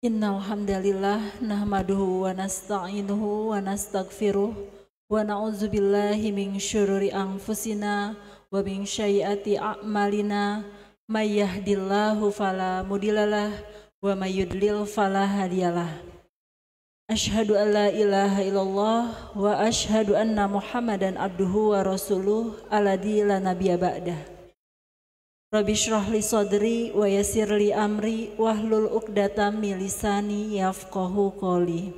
Innal hamdalillah nahmaduhu wa nasta'inuhu wa nastaghfiruh wa na'udzubillahi min syururi anfusina wa min sayyiati a'malina may yahdihillahu fala mudhillalah wa may yudlil fala hadiyalah. Asyhadu an la ilaha illallah wa asyhadu anna Muhammadan abduhu wa rasuluh alladzi la nabiyya ba'dah. Rabbi shrah li sadri wa yassir li amri wahlul 'uqdatam min lisani yafqahu qouli.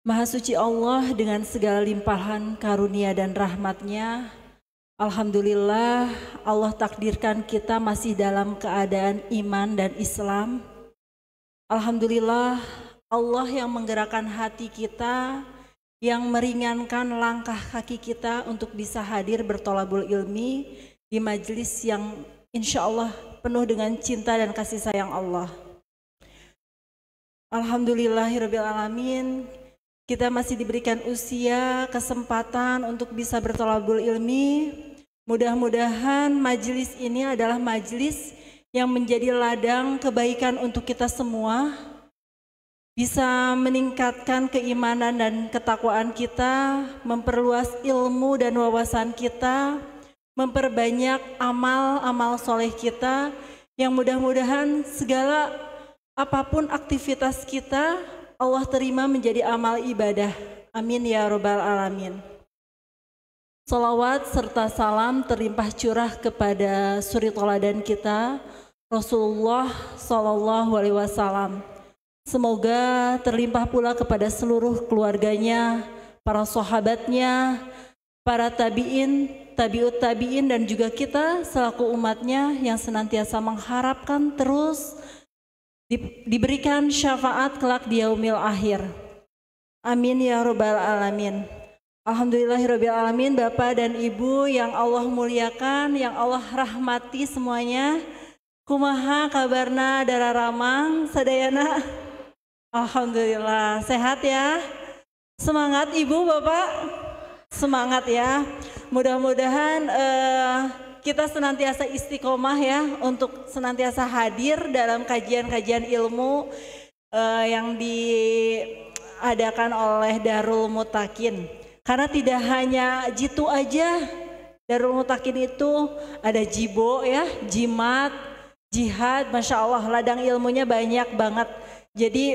Maha suci Allah dengan segala limpahan karunia dan rahmatnya. Alhamdulillah Allah takdirkan kita masih dalam keadaan iman dan Islam. Alhamdulillah Allah yang menggerakkan hati kita, yang meringankan langkah kaki kita untuk bisa hadir bertolabul ilmi di majelis yang insya Allah penuh dengan cinta dan kasih sayang Allah. Alhamdulillahirabbil alamin, kita masih diberikan usia, kesempatan untuk bisa bertolabul ilmi. Mudah-mudahan majelis ini adalah majelis yang menjadi ladang kebaikan untuk kita semua, bisa meningkatkan keimanan dan ketakwaan kita, memperluas ilmu dan wawasan kita, memperbanyak amal-amal soleh kita, yang mudah-mudahan segala apapun aktivitas kita Allah terima menjadi amal ibadah. Amin ya robbal alamin. Salawat serta salam terlimpah curah kepada suri toladan kita Rasulullah Sallallahu Alaihi Wasallam. Semoga terlimpah pula kepada seluruh keluarganya, para sahabatnya, para tabi'in, tabi'ut tabi'in, dan juga kita selaku umatnya yang senantiasa mengharapkan terus diberikan syafaat kelak di yaumil akhir. Amin ya robbal alamin. Alhamdulillahirabbil alamin. Bapak dan Ibu yang Allah muliakan, yang Allah rahmati semuanya. Kumaha kabarna dararamang sadayana? Alhamdulillah sehat ya. Semangat Ibu Bapak. Semangat ya. Mudah-mudahan kita senantiasa istiqomah ya untuk senantiasa hadir dalam kajian-kajian ilmu yang diadakan oleh Darul Mutakin. Karena tidak hanya jitu aja, Darul Mutakin itu ada jibo ya, jimat, jihad, Masya Allah ladang ilmunya banyak banget. Jadi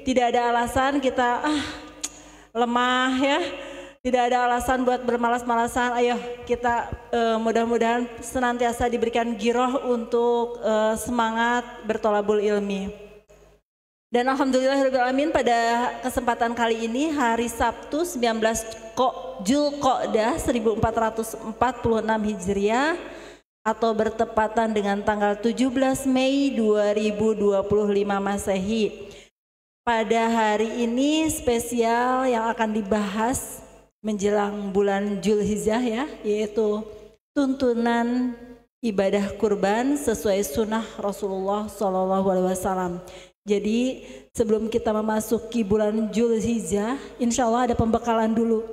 tidak ada alasan kita lemah ya. Tidak ada alasan buat bermalas-malasan. Ayo kita mudah-mudahan senantiasa diberikan giroh untuk semangat bertolabul ilmi. Dan alhamdulillahirrahmanirrahim, pada kesempatan kali ini hari Sabtu 19 Zulqa'dah 1446 Hijriah atau bertepatan dengan tanggal 17 Mei 2025 Masehi. Pada hari ini spesial yang akan dibahas menjelang bulan Zulhijjah ya, yaitu tuntunan ibadah kurban sesuai sunnah Rasulullah SAW. Jadi sebelum kita memasuki bulan Zulhijjah, insya Allah ada pembekalan dulu,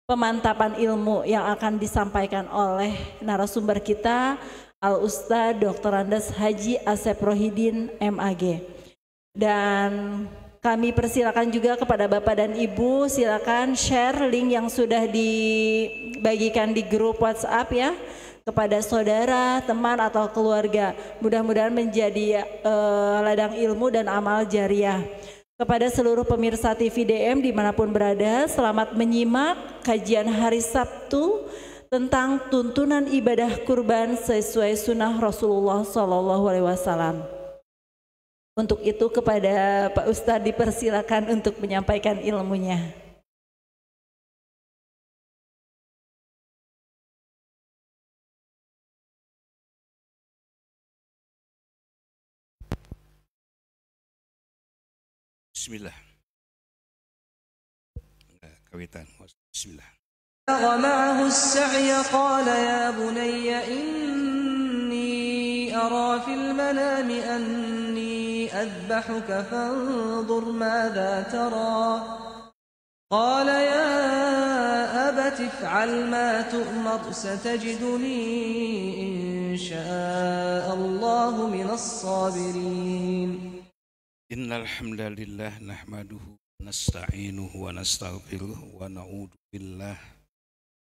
pemantapan ilmu yang akan disampaikan oleh narasumber kita, Al-Ustadz Dr. Andes Haji Asep Rohidin MAG. Dan kami persilakan juga kepada Bapak dan Ibu, silakan share link yang sudah dibagikan di grup WhatsApp ya, kepada saudara, teman atau keluarga. Mudah-mudahan menjadi ladang ilmu dan amal jariah. Kepada seluruh pemirsa TV DM dimanapun berada, selamat menyimak kajian hari Sabtu tentang tuntunan ibadah kurban sesuai sunnah Rasulullah SAW. Untuk itu kepada Pak Ustadz dipersilakan untuk menyampaikan ilmunya. Bismillah. Kawitan. Bismillah. معه السعي قال يا بني إني أرى في المنام أني أذبحك فانظر ماذا ترى قال يا أبت افعل ما تؤمر ستجدني إن شاء الله من الصابرين إن الحمد لله نحمده ونستعينه ونستغفره ونعوذ بالله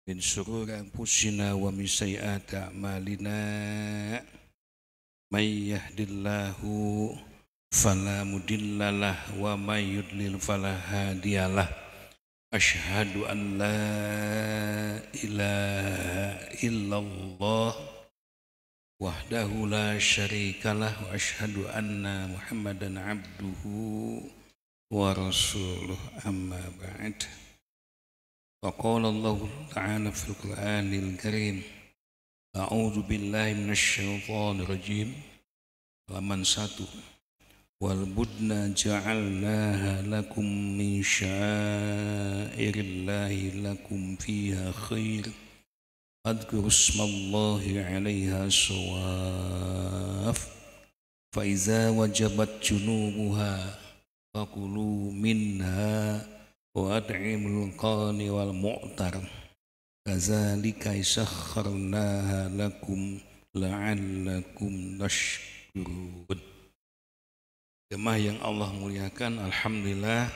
min syururi anfusina wa min sayyiati a'malina may yahdihillahu fala mudhillalah wa may yudlil fala hadiyalah asyhadu an la ilaha illallah wahdahu la syarikalah wa asyhadu anna muhammadan abduhu wa rasuluh amma ba'd. وقال الله تعالى في القرآن الكريم أعوذ بالله من الشيطان الرجيم halaman 1 والبدن جعلناها لكم من شعائر الله لكم فيها خير اذكروا اسم الله عليها صواف فإذا وجبت جنوبها فكلوا منها وأطعموا القاني والمعتر كذلك سخرناها لكم لعلكم تشكرون. Jemaah yang Allah muliakan, alhamdulillah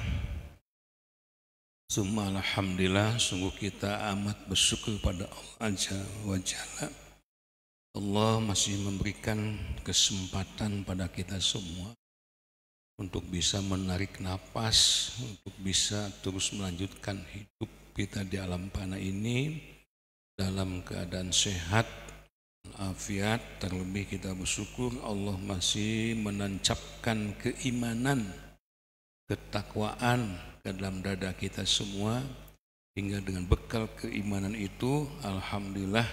summa alhamdulillah, sungguh kita amat bersyukur pada Allah Azza wa Jalla. Allah masih memberikan kesempatan pada kita semua untuk bisa menarik napas, untuk bisa terus melanjutkan hidup kita di alam fana ini dalam keadaan sehat, afiat. Terlebih kita bersyukur Allah masih menancapkan keimanan, ketakwaan ke dalam dada kita semua, hingga dengan bekal keimanan itu alhamdulillah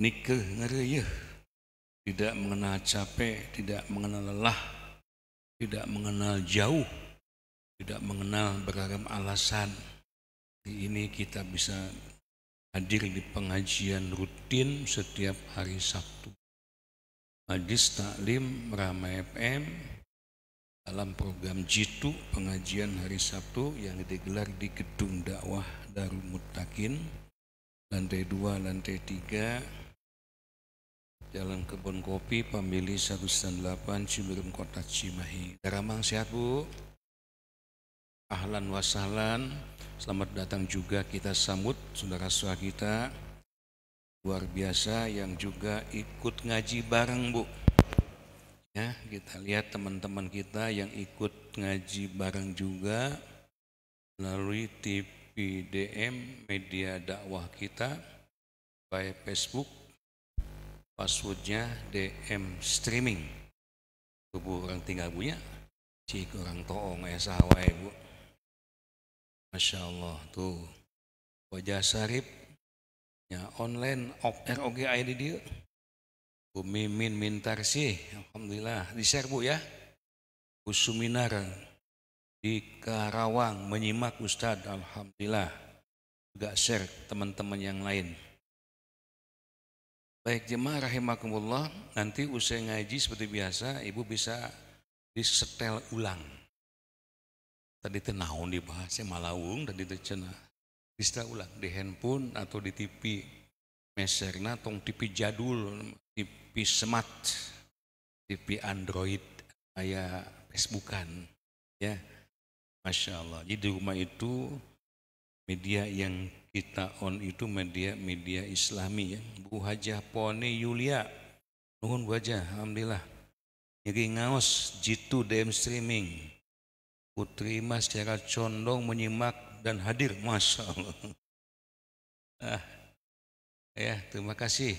nikah ngereyeh, tidak mengenal capek, tidak mengenal lelah, tidak mengenal jauh, tidak mengenal beragam alasan. Ini kita bisa hadir di pengajian rutin setiap hari Sabtu. Majlis Taklim Rahma FM dalam program Jitu, pengajian hari Sabtu yang digelar di Gedung Dakwah Darul Muttaqin, lantai 2, lantai 3, Jalan Kebun Kopi, Pamili 198, Cibirum, Kota Cimahi. Daramang sehat Bu? Ahlan wa sahlan. Selamat datang juga kita sambut saudara-saudara kita luar biasa yang juga ikut ngaji bareng Bu. Ya, kita lihat teman-teman kita yang ikut ngaji bareng juga melalui TV DM media dakwah kita, by Facebook. Passwordnya DM streaming. Bu orang tinggal punya, cik orang toong ya sawai Bu. Masya Allah tuh wajah sarip ya online off-air oke ada dia. Bu Mimin Mintar sih, alhamdulillah di share Bu ya. Bu Suminar di Karawang menyimak Ustadz, alhamdulillah juga share teman-teman yang lain. Baik jemaah rahimakumullah, nanti usai ngaji seperti biasa Ibu bisa disetel ulang. Tadi itu naon dibahasnya malawung, tadi itu cenah disetel ulang di handphone atau di TV meserna tong TV jadul, TV smart, TV Android, kayak Facebookan ya. Masya Allah. Jadi di rumah itu media yang kita on itu media Islami ya. Bu Hajah Pone Yulia, nuhun Bu Hajah, alhamdulillah. Jadi ngaos Jitu DM streaming. Putri Mas secara condong menyimak dan hadir, Masya Allah. Ya, terima kasih.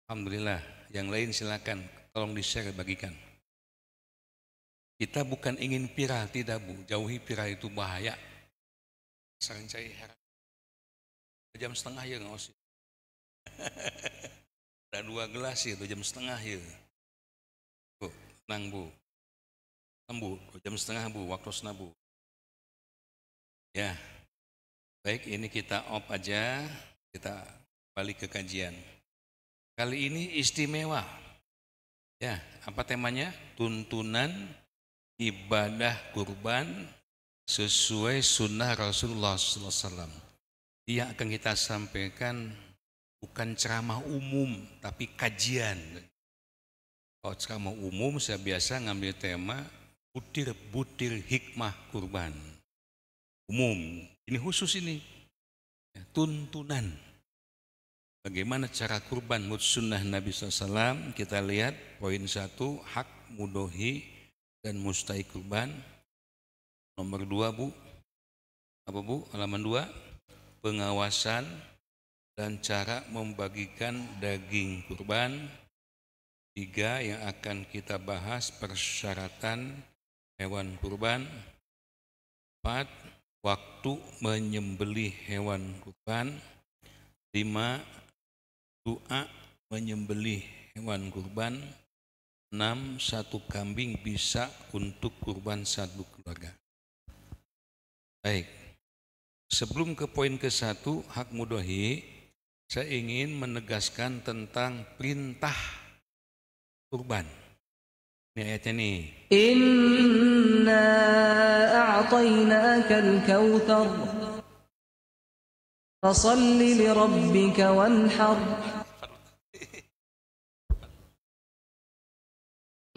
Alhamdulillah. Yang lain silakan, tolong di-share, bagikan. Kita bukan ingin viral, tidak Bu. Jauhi viral, itu bahaya. Sering saya heran. Jam setengah ya ngawas. Ada 2 gelas ya, 2 jam setengah ya. Bu, tenang Bu. Bu, 2,5 jam Bu, waktu setengah Bu. Ya, baik ini kita off aja, kita balik ke kajian. Kali ini istimewa. Ya, apa temanya? Tuntunan ibadah kurban sesuai sunnah Rasulullah SAW. Yang akan kita sampaikan bukan ceramah umum, tapi kajian. Kalau ceramah umum saya biasa ngambil tema butir-butir hikmah kurban. Umum, ini khusus ini. Ya, tuntunan. Bagaimana cara kurban menurut sunnah Nabi SAW. Kita lihat poin 1, hak mudohi dan mustai kurban. Nomor 2 Bu, apa Bu? Halaman 2, pengawasan dan cara membagikan daging kurban. 3 yang akan kita bahas persyaratan hewan kurban. 4 waktu menyembelih hewan kurban. 5 doa menyembelih hewan kurban. 6 satu kambing bisa untuk kurban satu keluarga. Baik, sebelum ke poin ke-1 hak mudohi, saya ingin menegaskan tentang perintah kurban. Ini ayatnya nih. Inna a'tainaka al-kautsar fasalli li rabbika wanhar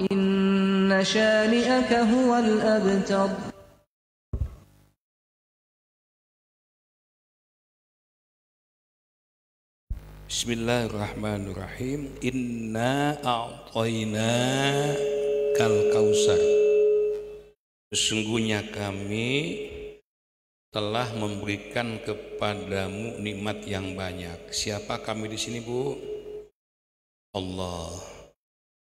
inna shani'aka huwal abtar. Bismillahirrahmanirrahim. Inna a'tayna kal kausar. Sesungguhnya kami telah memberikan kepadamu nikmat yang banyak. Siapa kami di sini Bu? Allah.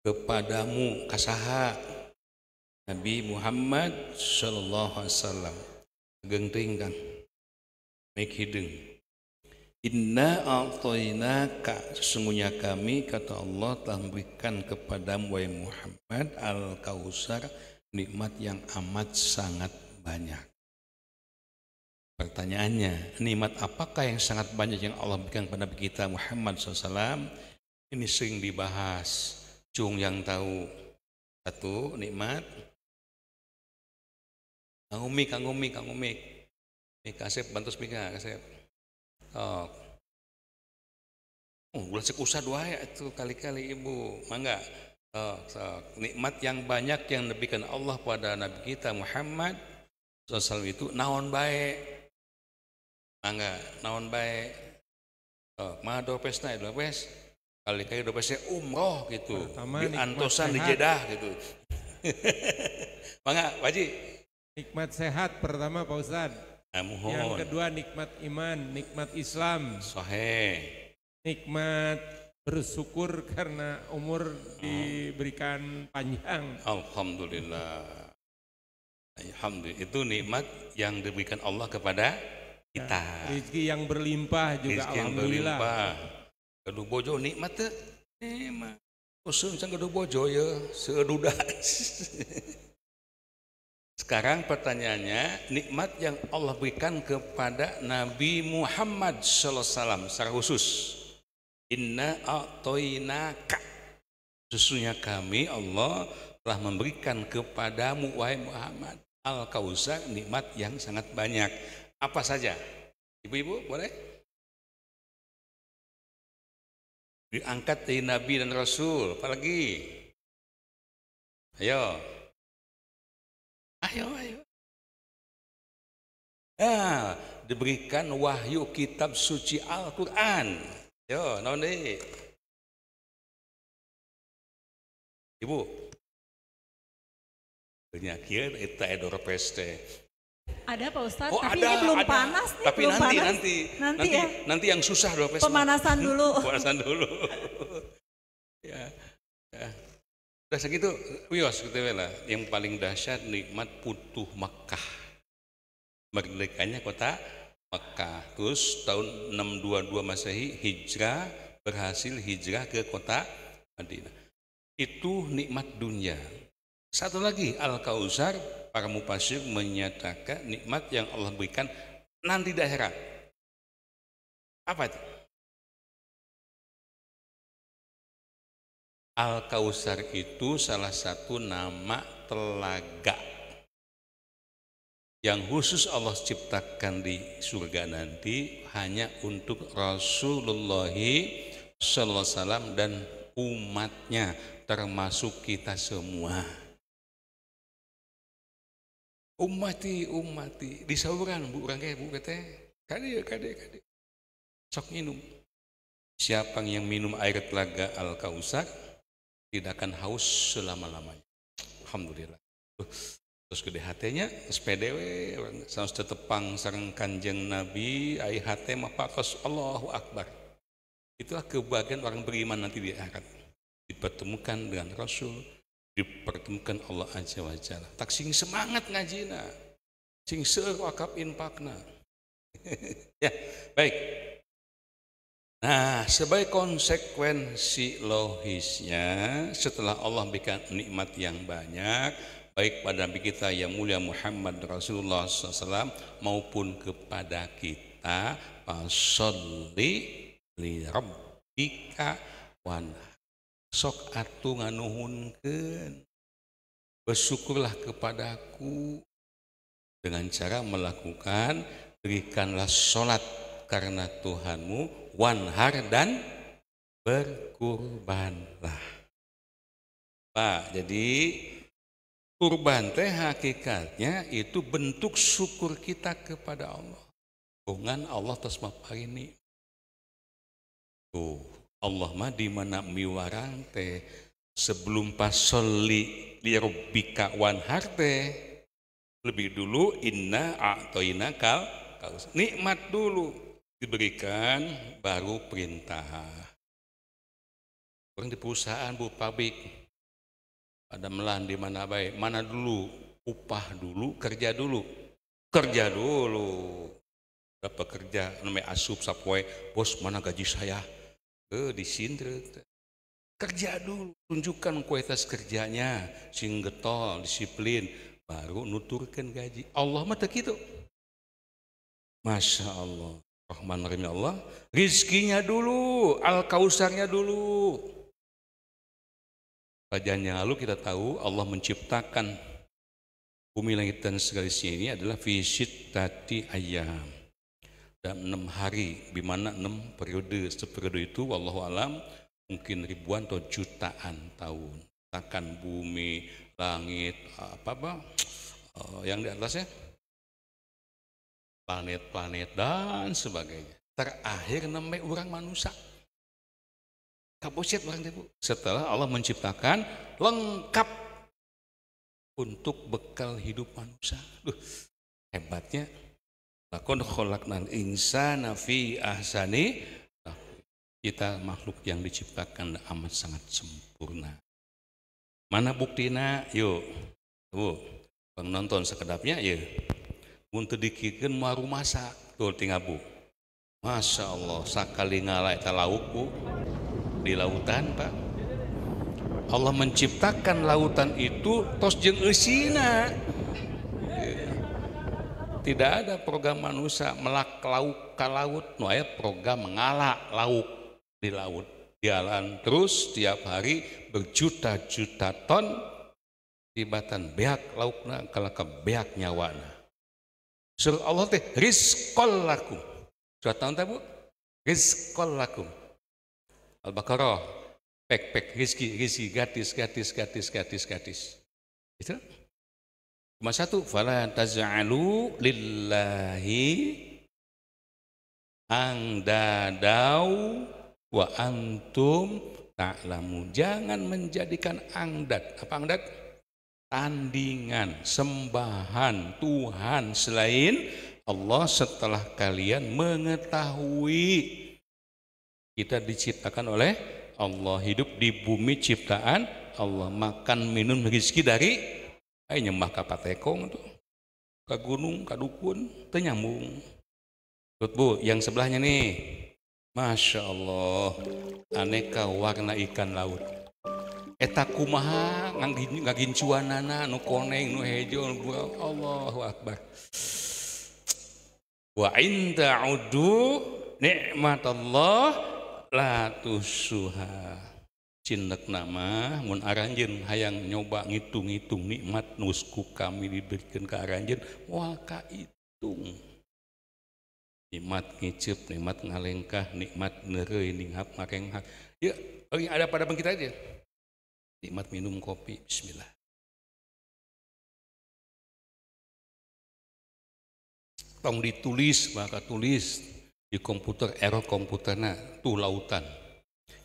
Kepadamu kasaha Nabi Muhammad sallallahu alaihi wasallam. Gengting Kang. Make hidung. Inna a'tainaka, sesungguhnya kami kata Allah telah memberikan kepadamu wahai Muhammad al-kausar, nikmat yang amat sangat banyak. Pertanyaannya, nikmat apakah yang sangat banyak yang Allah berikan kepada Nabi kita Muhammad SAW? Ini sering dibahas. Cung yang tahu. 1 nikmat. Kang Umi. Kasep bantu speaker, Kasep. Ulah cek usah doa ya itu kali-kali Ibu, mangga. Nikmat yang banyak yang diberikan Allah pada Nabi kita Muhammad SAW itu naon bae, mangga naon bae. Mah dopesna dopes kali-kali dopesnya umroh gitu, di Antosan di Jeddah gitu. Mangga Pak Haji. Nikmat sehat pertama Pak Ustadz. Yang kedua nikmat iman, nikmat Islam. Sahih. Nikmat bersyukur karena umur diberikan panjang. Alhamdulillah. Alhamdulillah. Itu nikmat yang diberikan Allah kepada kita. Ya, rezeki yang berlimpah juga. Rezeki yang alhamdulillah. Berlimpah. Kedu bojo nikmat teh. Mah. Usun sang kedu bojo ya seududa. Sekarang pertanyaannya, nikmat yang Allah berikan kepada Nabi Muhammad SAW secara khusus. Inna a'tainaka, sesungguhnya kami Allah telah memberikan kepadamu wahai Muhammad al-kausar, nikmat yang sangat banyak. Apa saja? Ibu-ibu boleh? Diangkat dari Nabi dan Rasul, apalagi? Ayo. Ya, diberikan wahyu kitab suci Al-Quran. Yo, naon deui? Ibu. Nya kieu eta edor peste. Ada Pak Ustadz, Oh, tapi ada, ini belum ada. panas nih. Tapi belum nanti, panas. nanti Ya. Nanti yang susah dor peste. Pemanasan dulu. Pemanasan dulu. Ya. Udah segitu, wios gitu lah. Yang paling dahsyat nikmat putuh Makkah. Merdekanya kota Makkah. Terus tahun 622 Masehi berhasil hijrah ke kota Madinah. Itu nikmat dunia. Satu lagi Al-Kautsar, para mufasir menyatakan nikmat yang Allah berikan nanti di akhirat. Apa itu? Al-Kautsar itu salah satu nama telaga yang khusus Allah ciptakan di surga nanti hanya untuk Rasulullah sallallahu alaihi wasallam dan umatnya, termasuk kita semua. Umati di sauran bu orang kayak bu kata kade sok minum. Siapa yang minum air telaga Al-Kautsar tidak akan haus selama-lamanya. Alhamdulillah. Terus gede hatenya SPDW sanes tetepang sareng Kanjeng Nabi ai hate mah patos Allahu Akbar. Itulah kebahagiaan orang beriman nanti di akhirat. Dipertemukan dengan Rasul, dipertemukan Allah Azza wa Jalla. Tak sing semangat ngajina, sing seueur wakaf infakna. Ya, baik. Nah, sebagai konsekuensi logisnya setelah Allah berikan nikmat yang banyak, baik pada Nabi kita yang mulia Muhammad Rasulullah SAW maupun kepada kita, fasholli li rabbika wanhar, sok atuh nganuhunkeun, bersyukurlah kepadaku dengan cara melakukan berikanlah sholat karena Tuhanmu, wanhar dan berkurbanlah. Pak, jadi kurban teh hakikatnya itu bentuk syukur kita kepada Allah. Dengan Allah terus maparini. Tuh, Allah mah di mana miwarang teh sebelum pasolli li rabbika wanhar teh lebih dulu inna a'toina kal nikmat dulu diberikan baru perintah. Orang di perusahaan bu pabrik ada melan di mana baik, mana dulu upah dulu, kerja dulu. Berapa kerja namanya asup sapoe, bos mana gaji saya? Disindret. Kerja dulu, tunjukkan kualitas kerjanya, sing getol, disiplin, baru nuturkan gaji. Allah mah tak gitu. Masya Allah, Rahman Rahim Allah, rizkinya dulu, Al-Kautsarnya dulu. Kajian yang lalu kita tahu Allah menciptakan bumi langit dan segala isinya ini adalah fi sittati ayyam, dalam 6 hari, di mana 6 periode. Seperiode itu wallahu alam mungkin ribuan atau jutaan tahun. Takkan bumi, langit, yang di atasnya, planet-planet dan sebagainya. Terakhir namanya orang manusia. Kabuset orang itu. Setelah Allah menciptakan lengkap untuk bekal hidup manusia. Hebatnya. Laqad khalaqnal insana fi ahsani. Kita makhluk yang diciptakan amat sangat sempurna. Mana buktina? Yuk. Tuh, bang nonton sekedapnya yuk. Untuk dikikeun maru masak tuh tinggal bu. Masya Allah sakali ngalai lauk bu di lautan pak. Allah menciptakan lautan itu tos jeung eusina. Tidak ada program manusia melak lauk ka laut, nu aya program mengalak lauk di laut. Jalan terus tiap hari berjuta-juta ton tibatan beak laukna kalaka beak nyawana. Surah Allah teh rizqol lakum. Sudah tahu tak bu? Rizqol lakum. Al-Baqarah. Pek rizki gadis. Itu. Cuma satu. Fala taz'alu lillahi angdadau wa antum ta'lamu. Jangan menjadikan angdad. Apa angdad? Tandingan, sembahan Tuhan selain Allah setelah kalian mengetahui kita diciptakan oleh Allah, hidup di bumi ciptaan Allah, makan minum rezeki dari nyembah ka patekong tuh, ka gunung, ka dukun, teu nyambung. Bu, yang sebelahnya nih, Masya Allah, aneka warna ikan laut. eta kumaha ngagincuanana nu koneng nu hejo Allahu akbar. Wa in ta'udu nikmatallah la tusuha. Cindak nama mun aranjeun hayang nyoba ngitung-ngitung nikmat nusku kami diberikan ke aranjeun moal kahitung. Nikmat ngiceup, nikmat ngalengkah, nikmat neureuy, ninghap makenghak. Ya, ada pada kita aja. Nikmat minum kopi, bismillah. Tong ditulis, maka tulis di komputer, error komputerna tuh lautan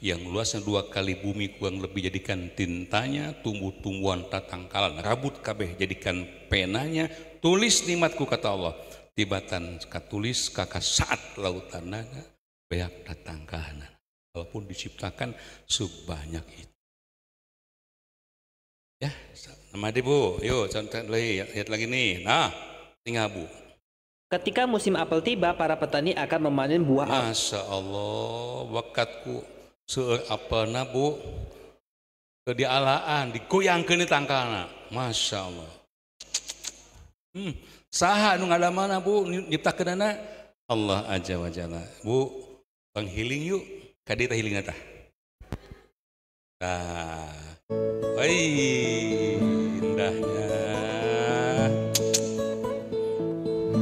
yang luasnya 2 kali bumi kurang lebih jadikan tintanya, tumbuh-tumbuhan tatangkalan, rabut kabeh jadikan penanya, tulis nikmatku kata Allah. Tibatan katulis kakak saat lautanana beak tatangkalan. Walaupun diciptakan sebanyak itu. Ya, nama dia Bu, yuk contoh lihat lagi nih. Nah, tinggal Bu. Ketika musim apel tiba, para petani akan memanen buah apel. Masya Allah, wakatku seueur apelna Bu, dialaan, digoyangkeun tangkalna. Masya Allah. Saha nu ngadamana Bu, nyiptakeunana Allah Azza wa Jalla. Bu, bang healing yuk, kadi teh healing tah. Tah. Indahnya.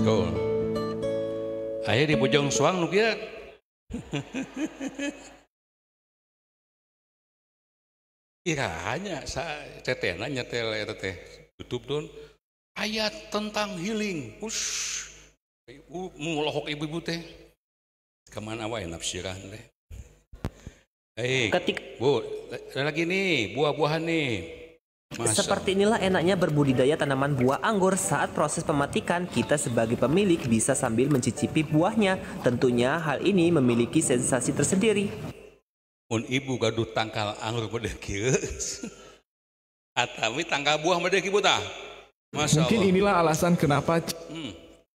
Tuh. Aya di Bojong Soang nu kieu. Iranya tetehna nyetel eta teh YouTube don ayat tentang healing. Ush. Mulohok ibu-ibu teh. Kemana wae nafsiran teh. Bu, ada lagi nih buah-buahan nih. Seperti inilah enaknya berbudidaya tanaman buah anggur. Saat proses pematikan, kita sebagai pemilik bisa sambil mencicipi buahnya. Tentunya hal ini memiliki sensasi tersendiri. Mun ibu gaduh tangkal anggur meureun kieu. Atawi tangkal buah meureun kieu tah. Masya Mungkin Allah. inilah alasan kenapa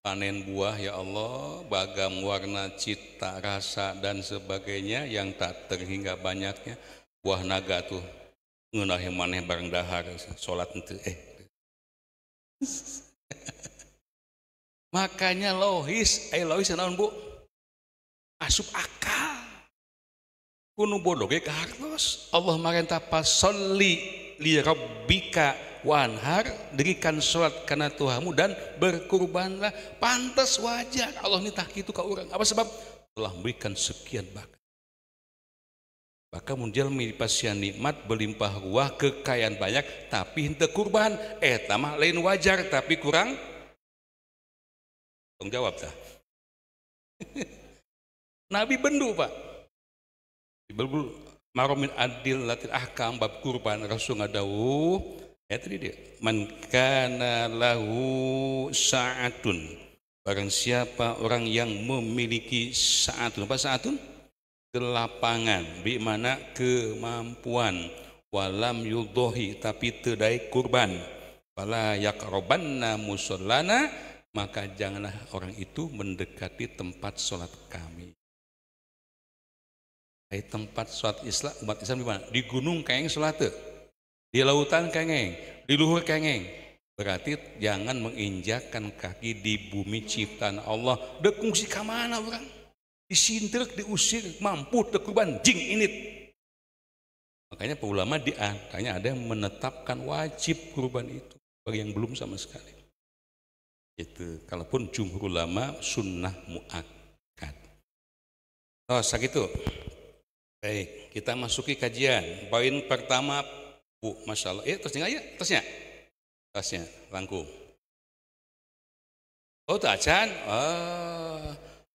Panen buah ya Allah, bagam warna, cita, rasa dan sebagainya yang tak terhingga banyaknya. Buah naga tuh ngeunahe maneh bareng dahar salat henteu Makanya lohis naon Bu? Asup akal. Kuno bodoh ge kahartos. Allah marentah pasolli li rabbika wanhar, dirikan salat kana Tuhanmu dan berkurbanlah. Pantas wajar Allah nitah kitu ka urang. Apa sebab? Telah memberikan sekian bakat. Maka mun jalmi dipasian nikmat berlimpah ruah, kekayaan banyak tapi henteu kurban, eta mah lain wajar tapi kurang tanggung jawab tah. Nabi bendu Pak. Dibelbul maromin adil latil ahkam bab kurban Rasul ngadawuh eta dia man kana lahu sa'atun, barang siapa orang yang memiliki sa'atun. Apa sa'atun? Kelapangan, bi mana kemampuan, walam yudhohi tapi teu daek kurban, fala yaqrabanna musallana, maka janganlah orang itu mendekati tempat sholat kami. Tempat sholat Islam, umat Islam di mana? Di gunung kengeng sholat teu, di lautan kengeng, di luhur kengeng. Berarti jangan menginjakkan kaki di bumi ciptaan Allah. Dek kungsi ka mana urang? Disintrek, diusir, mampu kurban jing init. Makanya para ulama diantaranya ada yang menetapkan wajib kurban itu bagi yang belum sama sekali. Itu kalaupun jumhur ulama sunnah muakkad. Oh, sakitu. Baik, kita masuki kajian. Poin pertama, Bu, Masya Allah. Terusnya ya, tasnya, rangkum. Oh, tak acan.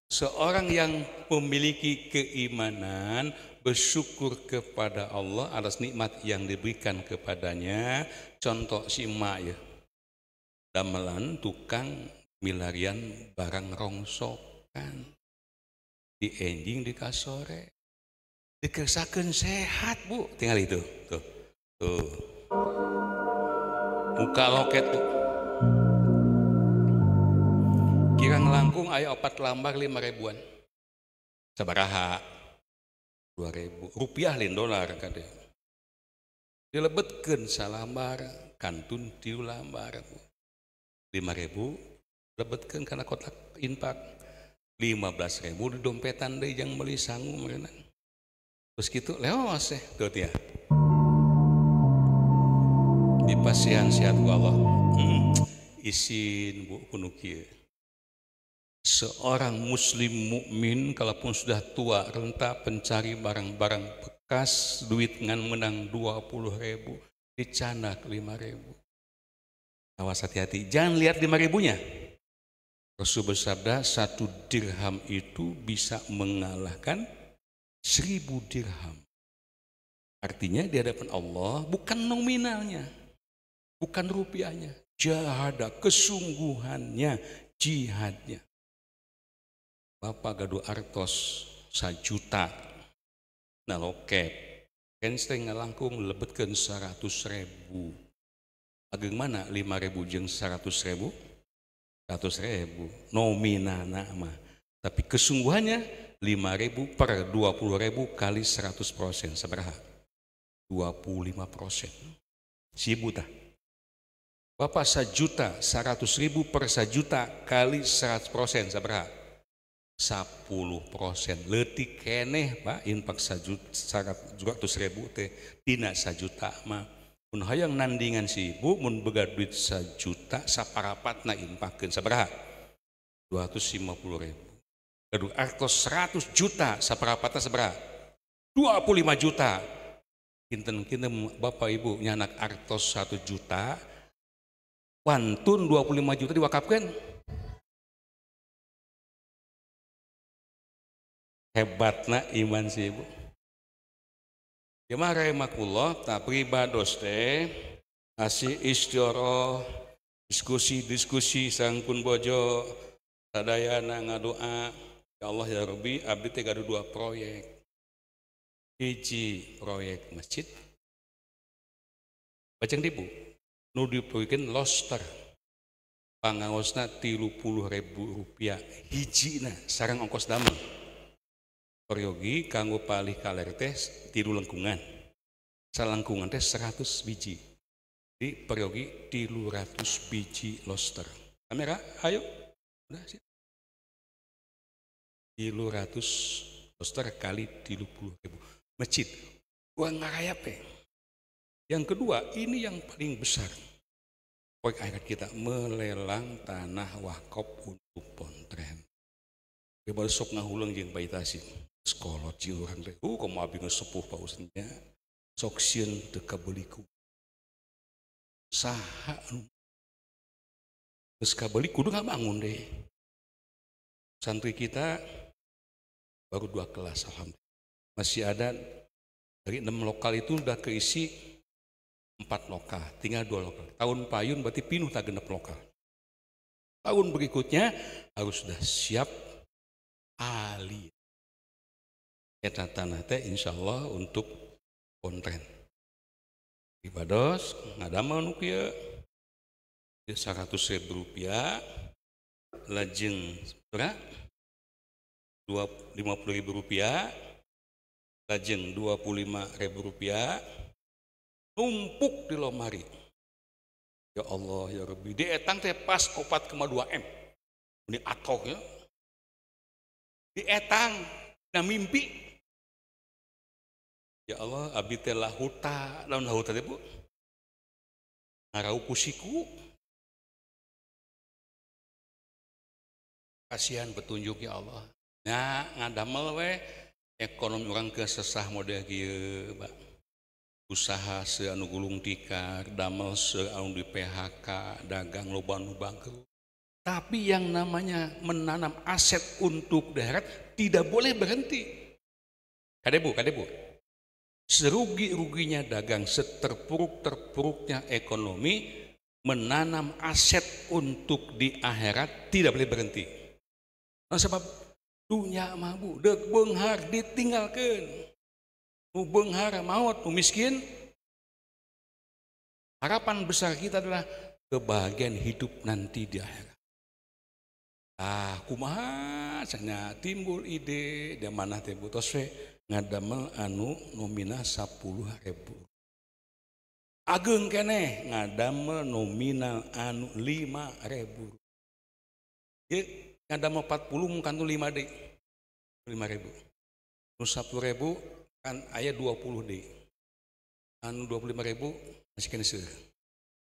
Seorang yang memiliki keimanan, bersyukur kepada Allah atas nikmat yang diberikan kepadanya. Contoh si emak ya, damelan tukang milarian barang rongsokan, di enjing di kasore. Dikesakeun sehat Bu, tinggal itu tuh buka loket tuh kirang langkung aya 4 lambar 5.000-an sabaraha 2.000 rupiah lain dolar kade dilebetkeun salambar kantun 3 lambar 5.000 lebetkeun kana kotak infak 15.000 di dompetan deui jang meuli sangu meureunan. Terus kitu leos teu teh dipasihan sehat ku Allah. Isin Bu kudu kieu. Seorang muslim mukmin kalaupun sudah tua renta pencari barang-barang bekas duit ngan menang 20.000 dicanak 5.000. Awas hati-hati, jangan lihat 5.000-nya. Rasul bersabda 1 dirham itu bisa mengalahkan 1.000 dirham. Artinya di hadapan Allah bukan nominalnya, bukan rupiahnya, jahada kesungguhannya, jihadnya. Bapak gaduh artos 1 juta nah lokep kan sering ngalangkung lebetkeun 100.000 ageng mana 5.000 jeung 100.000 nominalna mah tapi kesungguhannya 5.000 per 20.000 kali 100% sabaraha 25% sibu tah Bapak 1 juta 100.000 per 1 juta kali 100% sabaraha 10% leutik keneh Pak infak 100.000 teh dina 1 juta mah mun hayang nandingan si ibu mun boga duit 1 juta saparapatna infakkeun sabaraha 250.000 gaduh artos 100 juta saparapatna sabaraha 25 juta kinten-kinten Bapak Ibu nyanak artos 1 juta wantun 25 juta diwakafkeun hebatna iman sih ibu. Jemaah rahimakumullah, tak pribados teh asih istighfar diskusi sangpun bojo sadayana ngadoa ya Allah ya Rabbi abdi teh gaduh 2 proyek. Hiji proyek masjid. Bacang dibu nu diproyekeun loster. Pangaosna 30.000 rupiah hijina sareng ongkos damel. Peryogi kanggo palih kaler teh 3 lengkungan. Salengkungan teh 100 biji. Di peryogi 300 biji loster. Kamera, ayo. Udah sih. 300 loster kali 30.000. Masjid. Uang ngarayap teh. Yang kedua, ini yang paling besar. Proyek akhirat kita melelang tanah wakaf untuk pontren. Baru sok ngahulang jeung bayi tasik. Sekolot ji urang teh komo abi geus sepuh Pak Ustaznya sok sieun teu kabeuliku saha anu geus kabeuli kudu ngabangun deh santri kita baru 2 kelas alhamdulillah masih ada dari 6 lokal itu udah keisi 4 lokal tinggal 2 lokal tahun payun berarti pinuh tak 6 lokal tahun berikutnya harus sudah siap ahli eta tanah teh insyaallah untuk pontren. Ibados ngadamel nu kieu 100.000 rupiah lajeng berapa? 50.000 rupiah lajeng 25.000 rupiah numpuk di lomari. Ya Allah ya Rabbi dietang teh pas 4,2 M. Ini atoh ya. Dietang na mimpi ya Allah abdi teh lahuta lamun lahuta teh Bu ngarau kusiku kasihan petunjuk ya Allah nya ngadamel we ekonomi urang kesesah model kieu Pak usaha seanu gulung tikar damel seanu di PHK dagang loba nu bangkrut tapi yang namanya menanam aset untuk daerah tidak boleh berhenti kade Bu serugi-ruginya dagang, seterpuruk-terpuruknya ekonomi, menanam aset untuk di akhirat tidak boleh berhenti. Nah, sebab dunia mah Bu, deuk beunghar ditinggalkeun. Nu beunghar maut, nu miskin. Harapan besar kita adalah kebahagiaan hidup nanti di akhirat. Kumaha cenah timbul ide da manah teh Bu tos we ngadamel anu nomina 10.000 Ageng keneh ngadamel nominal anu 5.000. Ye ngadamel 40 mungkin 5 deh. 5.000. Nu 10.000 kan aya 20 deh. Anu 25.000 masih kena seueur.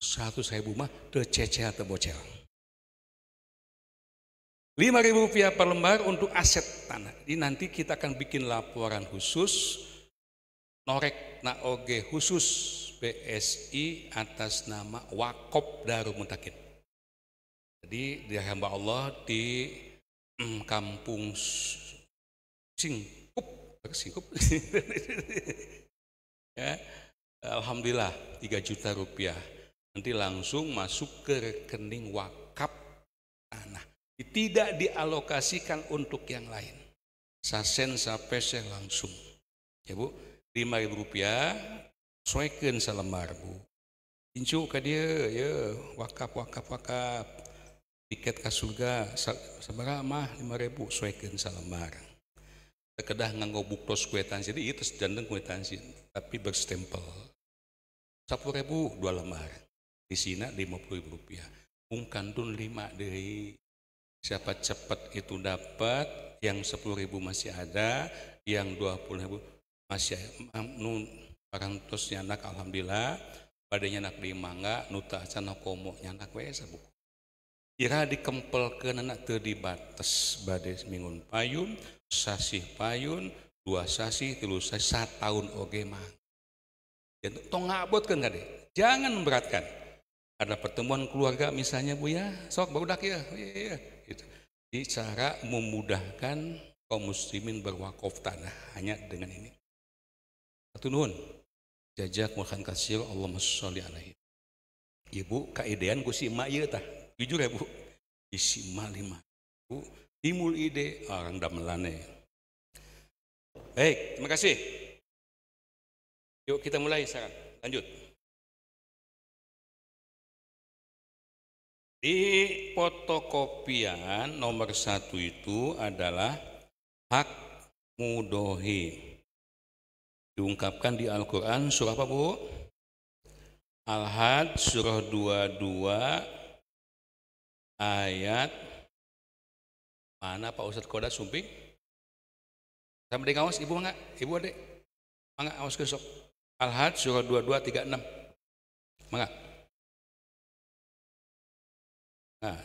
100.000 mah teu ceceh teu bocel. 5.000 rupiah per lembar untuk aset tanah. Jadi nanti kita akan bikin laporan khusus norek na oge khusus BSI atas nama Wakop Darul Muntakin. Jadi di hamba Allah di kampung Singkup ya, alhamdulillah 3 juta rupiah nanti langsung masuk ke rekening wakaf tanah, tidak dialokasikan untuk yang lain, sasen sapese langsung ya Bu. 5.000 rupiah soekeun salembar Bu, incu ka dieu ya wakaf tiket ka surga sabaraha mah 5.000 soekeun salembar. Kedah nganggo buktos kwitansi, jadi itu sedandeng kwitansi tapi berstempel 10.000 2 lembar, di sini 50.000 rupiah, kantun 5 deui. Siapa cepat itu dapat, yang 10.000 masih ada, yang 20.000 masih nu parantos nyanak alhamdulillah, pada nyanak di mangga nuta acana komo nyanak we sabuku. Kira dikempelkeun anak teu dibates bade mingun payun, sasih payun, 2 sasih, 3 sasih, 1 tahun oge mah. Tong ngabotkeun kade. Jangan memberatkan. Ada pertemuan keluarga misalnya Bu ya, sok barudak ya. Iya. Gitu. Jadi cara memudahkan kaum muslimin berwakaf tanah hanya dengan ini. Satu nuhun. Jazakumullahu khairan katsir, Allahumma sholli alaihi. Ibu kaidean ku si emak ieu tah. Jujur ya Bu, isi emak 5.000 timbul ide orang damelane. Baik, terima kasih. Yuk kita mulai sekarang. Lanjut. Di fotokopian nomor 1 itu adalah hak mudohi. Diungkapkan di Al-Quran surah apa Bu? Al-Had surah 22 ayat mana Pak Ustadz Koda Sumping? Sama dengan awas Ibu enggak? Ibu adek? Mangga awas ke sok. Al-Had surah 22 36. Mangga. Nah.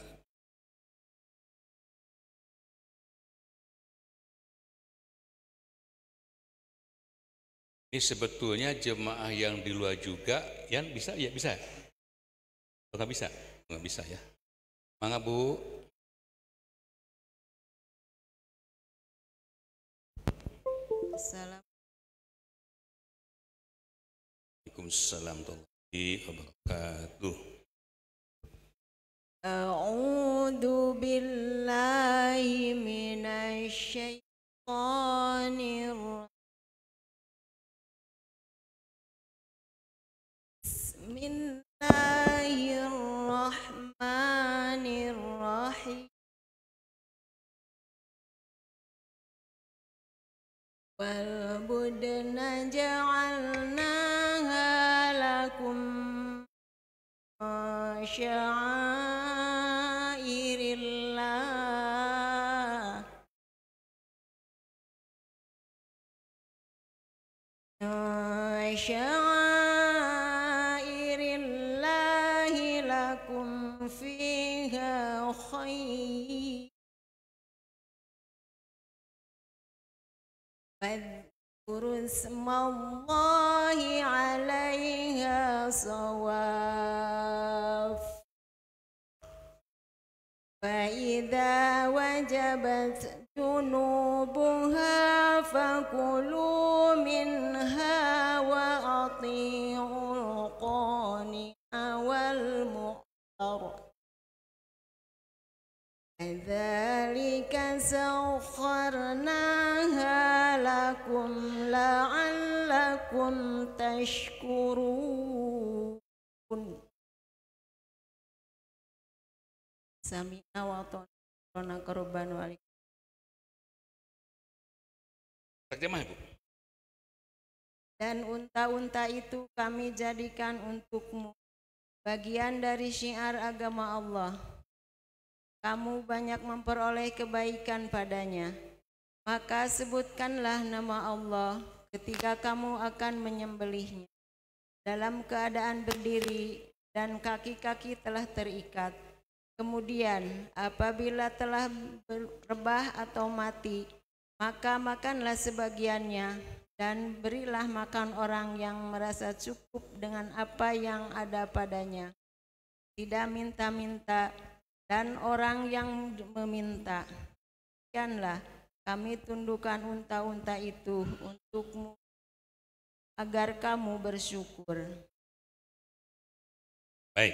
Ini sebetulnya jemaah yang di luar juga yang bisa ya bisa. Enggak bisa? Enggak bisa ya. Mangga Bu. Assalamualaikum warahmatullahi wabarakatuh. A'udzu billahi minasy syaithanir rajim. Bismillahirrahmanirrahim. Wal budna ja'alnaha lakum sya'airillah sya'airillahi lakum fiha khair fadhkuru ismallahi 'alaiha shawaf fa idza wajabat junubuha fakulu minha wa ati'ul qani'a wal mu'tar kadzalika sakharnaha lakum la'allakum tashkurun. Sami'na wa ata'na korban walik. Terjemah Bu. Dan unta-unta itu kami jadikan untukmu bagian dari syiar agama Allah. Kamu banyak memperoleh kebaikan padanya. Maka sebutkanlah nama Allah ketika kamu akan menyembelihnya dalam keadaan berdiri dan kaki-kaki telah terikat. Kemudian apabila telah rebah atau mati, maka makanlah sebagiannya dan berilah makan orang yang merasa cukup dengan apa yang ada padanya, tidak minta-minta, dan orang yang meminta. Demikianlah kami tundukkan unta-unta itu untukmu agar kamu bersyukur. Baik,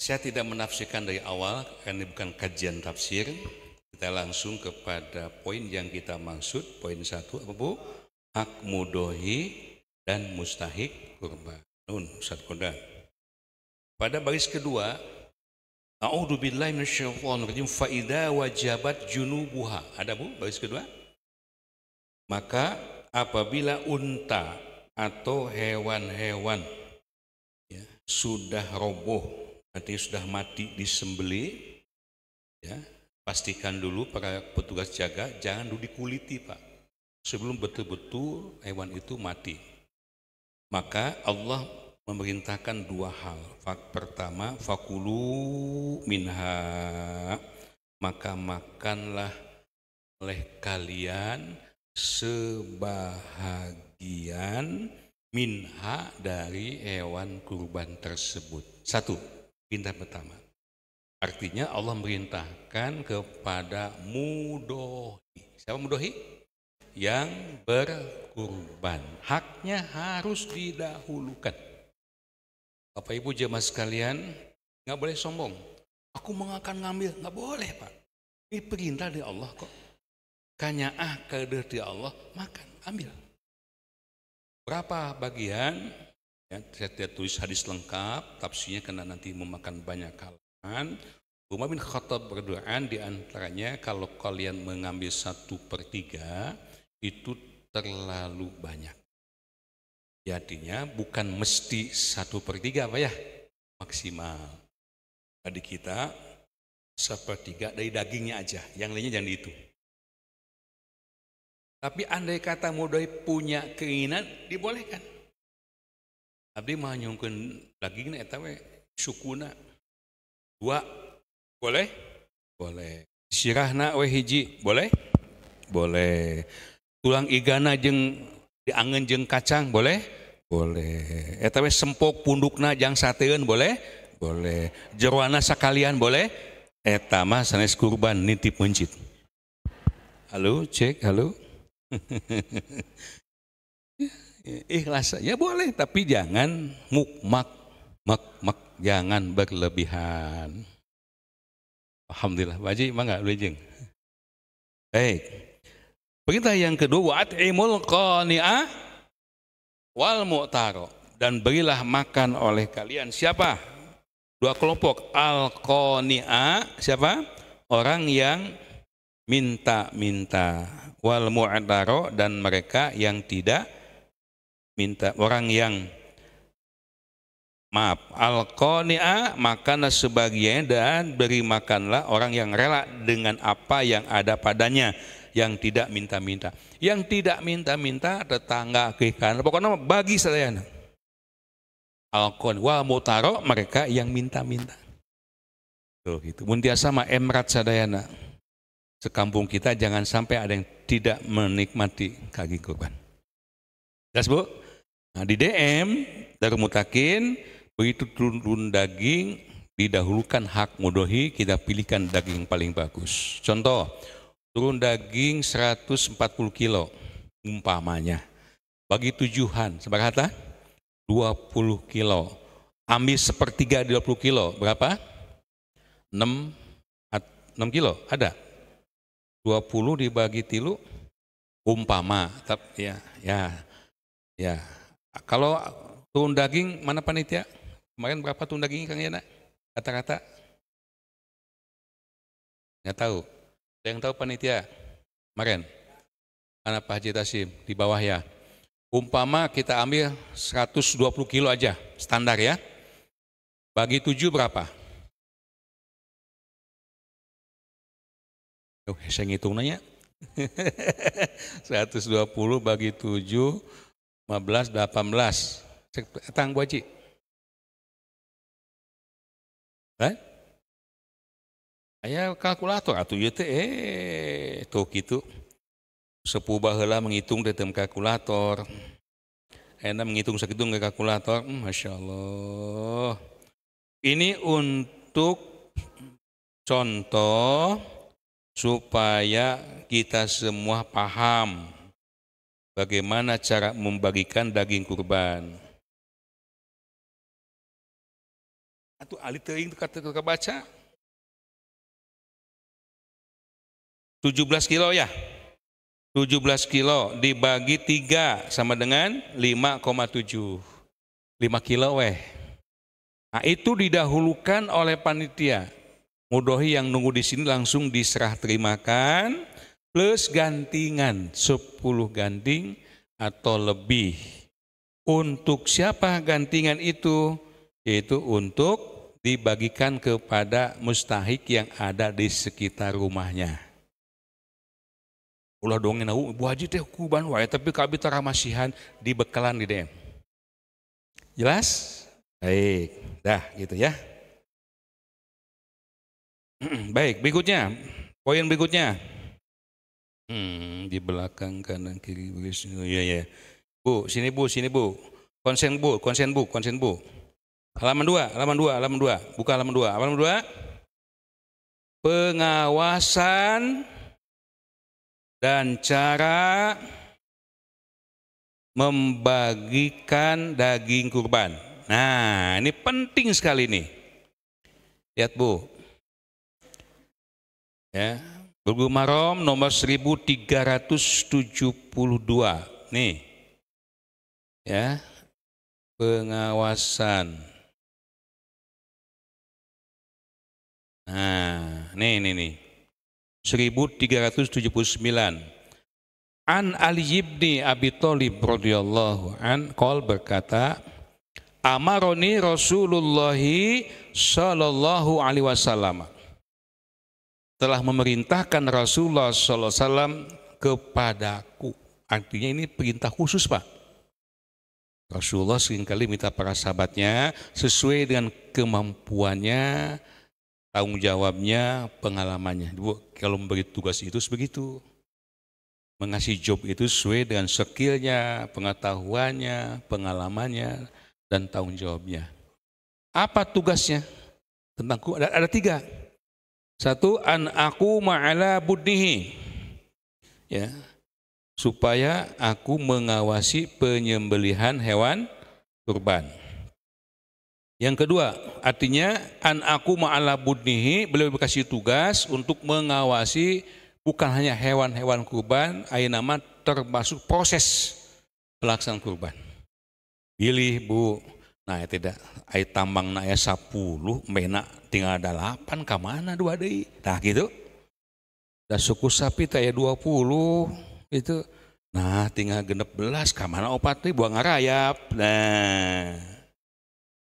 saya tidak menafsirkan dari awal karena ini bukan kajian tafsir. Kita langsung kepada poin yang kita maksud. Poin 1 apa Bu? Hak mudohi dan mustahik kurban. Ustaz Koda. Pada baris kedua, a'udzubillahi minasyaitonirrajim fa idza wajabat junubuha. Ada Bu baris kedua? Maka apabila unta atau hewan-hewan ya, sudah roboh, artinya sudah mati disembelih, ya, pastikan dulu para petugas jaga jangan dulu dikuliti Pak, sebelum betul-betul hewan itu mati. Maka Allah memerintahkan dua hal. Pertama, fakulu minha, maka makanlah oleh kalian sebahagian minha dari hewan kurban tersebut. Satu, perintah pertama. Artinya Allah merintahkan kepada mudohi. Siapa mudohi? Yang berkurban. Haknya harus didahulukan. Bapak Ibu jemaah sekalian, nggak boleh sombong. Aku akan ngambil, nggak boleh Pak. Ini perintah dari Allah kok. Kanyaah kehendak Allah, makan, ambil. Berapa bagian? Ya, saya tidak tulis hadis lengkap, tafsirnya karena nanti memakan banyak halaman. Umar bin Khattab berdoa di antaranya, kalau kalian mengambil 1/3 itu terlalu banyak. Jadinya bukan mesti 1/3 apa ya? Maksimal. Tadi kita 1/3 dari dagingnya aja, yang lainnya jangan dihitung. Tapi andai kata mudohi punya keinginan, dibolehkan. Abdi mah nyungkeun dagingna eta we sukuna 2, boleh? Boleh. Sirahna we hiji, boleh? Boleh. Tulang igana jeung diangeun jeung kacang, boleh? Boleh. Eta we sempok pundukna jang sateun, boleh? Boleh. Jeroana sakalian, boleh? Eta mah sanes kurban nitip mencit. Halo, cek, halo. Ikhlas ya boleh, tapi jangan mukmak, jangan berlebihan. Alhamdulillah, Baji mangga lujeng. Baik. Perintah yang kedua, wa'atimul qani'a wal mu'taro, dan berilah makan oleh kalian siapa? Dua kelompok, al-qani'a siapa? Orang yang minta-minta, wal mu'taro, dan mereka yang tidak minta, orang yang maaf, al-qani'a makanlah sebagian dan beri makanlah orang yang rela dengan apa yang ada padanya, yang tidak minta-minta. Yang tidak minta-minta tetangga ke kanan, pokoknya bagi sadayana. Al-qani wal mu'taro, mereka yang minta-minta. Tuh gitu. Mun tiasa mah emrat sadayana. Sekampung kita jangan sampai ada yang tidak menikmati kaki kurban. Jelas Bu? Nah, di DM Darul Mutakin, begitu turun daging, didahulukan hak mudohi, kita pilihkan daging paling bagus. Contoh, turun daging 140 kilo umpamanya, bagi tujuhan seberapa? 20 kilo. Ambil 1/3 20 kilo, berapa? 6 kilo, ada? 20 dibagi 3 umpama, ya. Kalau turun daging mana panitia? Kemarin berapa turun daging Kang Yana? Kata-kata? Nggak tahu. Ada yang tahu panitia? Kemarin? Mana Pak Haji Tasim? Di bawah ya. Umpama kita ambil 120 kilo aja, standar ya. Bagi 7 berapa? Saya ngitung nanya. 120 bagi 7, 15, 18. Tang Bu Haji. Aya kalkulator atuh ieu teh tuh kitu. Sepuh baheula menghitung di kalkulator. Enak menghitung sakitu nggak kalkulator. Masya Allah. Ini untuk contoh supaya kita semua paham bagaimana cara membagikan daging kurban. Atuh ali teuing kata baca. 17 kilo ya. 17 kilo dibagi 3 sama dengan 5,7. 5 kilo weh. Nah, itu didahulukan oleh panitia. Mudohi yang nunggu di sini langsung diserah terimakan plus gantingan 10 ganting atau lebih. Untuk siapa gantingan itu? Yaitu untuk dibagikan kepada mustahik yang ada di sekitar rumahnya. Ulah dongeng Bu Haji teh kurban wae tapi kabi taramasihan di bekalan di DM. Jelas? Baik, dah gitu ya. Baik, berikutnya. Poin berikutnya. Di belakang kanan kiri. Ya. Bu, sini Bu. Konsen Bu. Halaman 2. Buka halaman 2. Halaman 2. Pengawasan dan cara membagikan daging kurban. Nah, ini penting sekali nih. Lihat Bu. Ya, Bulughul Maram nomor 1372. Nih. Ya. Pengawasan. Nah, nih. 1379. An Ali ibn Abi Thalib radhiyallahu an qol berkata, amaroni Rasulullah sallallahu alaihi wasallam, telah memerintahkan Rasulullah sallallahu alaihi wasallam kepadaku. Artinya ini perintah khusus, Pak. Rasulullah seringkali minta para sahabatnya sesuai dengan kemampuannya, tanggung jawabnya, pengalamannya. Kalau memberi tugas itu begitu. Mengasih job itu sesuai dengan skillnya, pengetahuannya, pengalamannya, dan tanggung jawabnya. Apa tugasnya? Tentangku ada 3. 1, an aku ma'ala budnihi. Ya. Supaya aku mengawasi penyembelihan hewan kurban. Yang kedua, artinya an aku ma'ala budnihi, beliau dikasih tugas untuk mengawasi bukan hanya hewan-hewan kurban, nama termasuk proses pelaksanaan kurban. Pilih Bu, nah tidak, ai tambang na 10, mena tinggal ada 8, kamana 2 deui. Nah gitu. Da suku sapi taya 20 itu. Nah tinggal 16, kamana 4 buang ngarayap. Nah.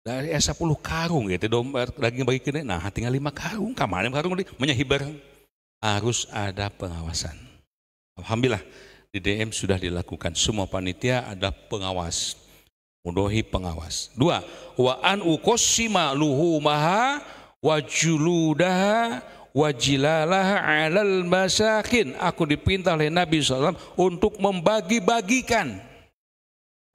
Dari 10 karung gitu, domba daging bagi kene, nah tinggal 5 karung, kamana karung menyahibar. Harus ada pengawasan. Alhamdulillah di DM sudah dilakukan, semua panitia ada pengawas. Mudohi pengawas. 2, wa an uqassima luhumaha wa juludaha wa jilalaha 'alal masakin. Aku diperintah oleh Nabi SAW untuk membagi-bagikan.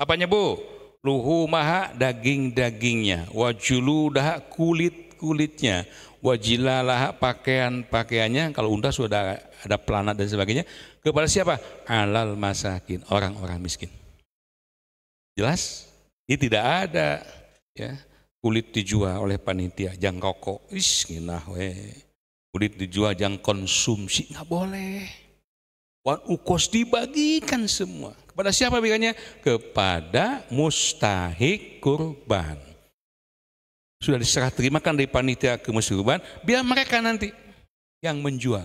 Apanya Bu? Luhumaha daging-dagingnya, wa juludaha kulit-kulitnya, wa jilalaha pakaian-pakaiannya, kalau unta sudah ada pelanat dan sebagainya, kepada siapa? 'Alal masakin, orang-orang miskin. Jelas? Ini tidak ada ya, kulit dijual oleh panitia, jang rokok, nginah we. Kulit dijual jang konsumsi, nggak boleh. Wan ukos dibagikan semua. Kepada siapa bagiannya? Kepada mustahik kurban. Sudah diserah terimakan dari panitia ke mustahik kurban, biar mereka nanti yang menjual.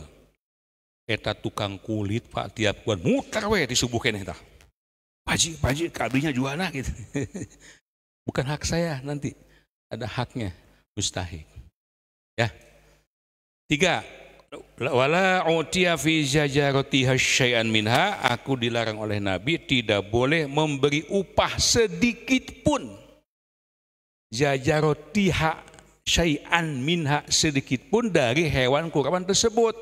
Eta tukang kulit Pak tiap bulan muter we disubuhkeun eta. Paji, kambingnya juana gitu. Bukan hak saya nanti, ada haknya, mustahik. Ya. 3. Wala utiya fi zajaratiha syai'an minha, aku dilarang oleh Nabi tidak boleh memberi upah sedikit pun. Zajaratiha syai'an minha, sedikit pun dari hewan kurban tersebut.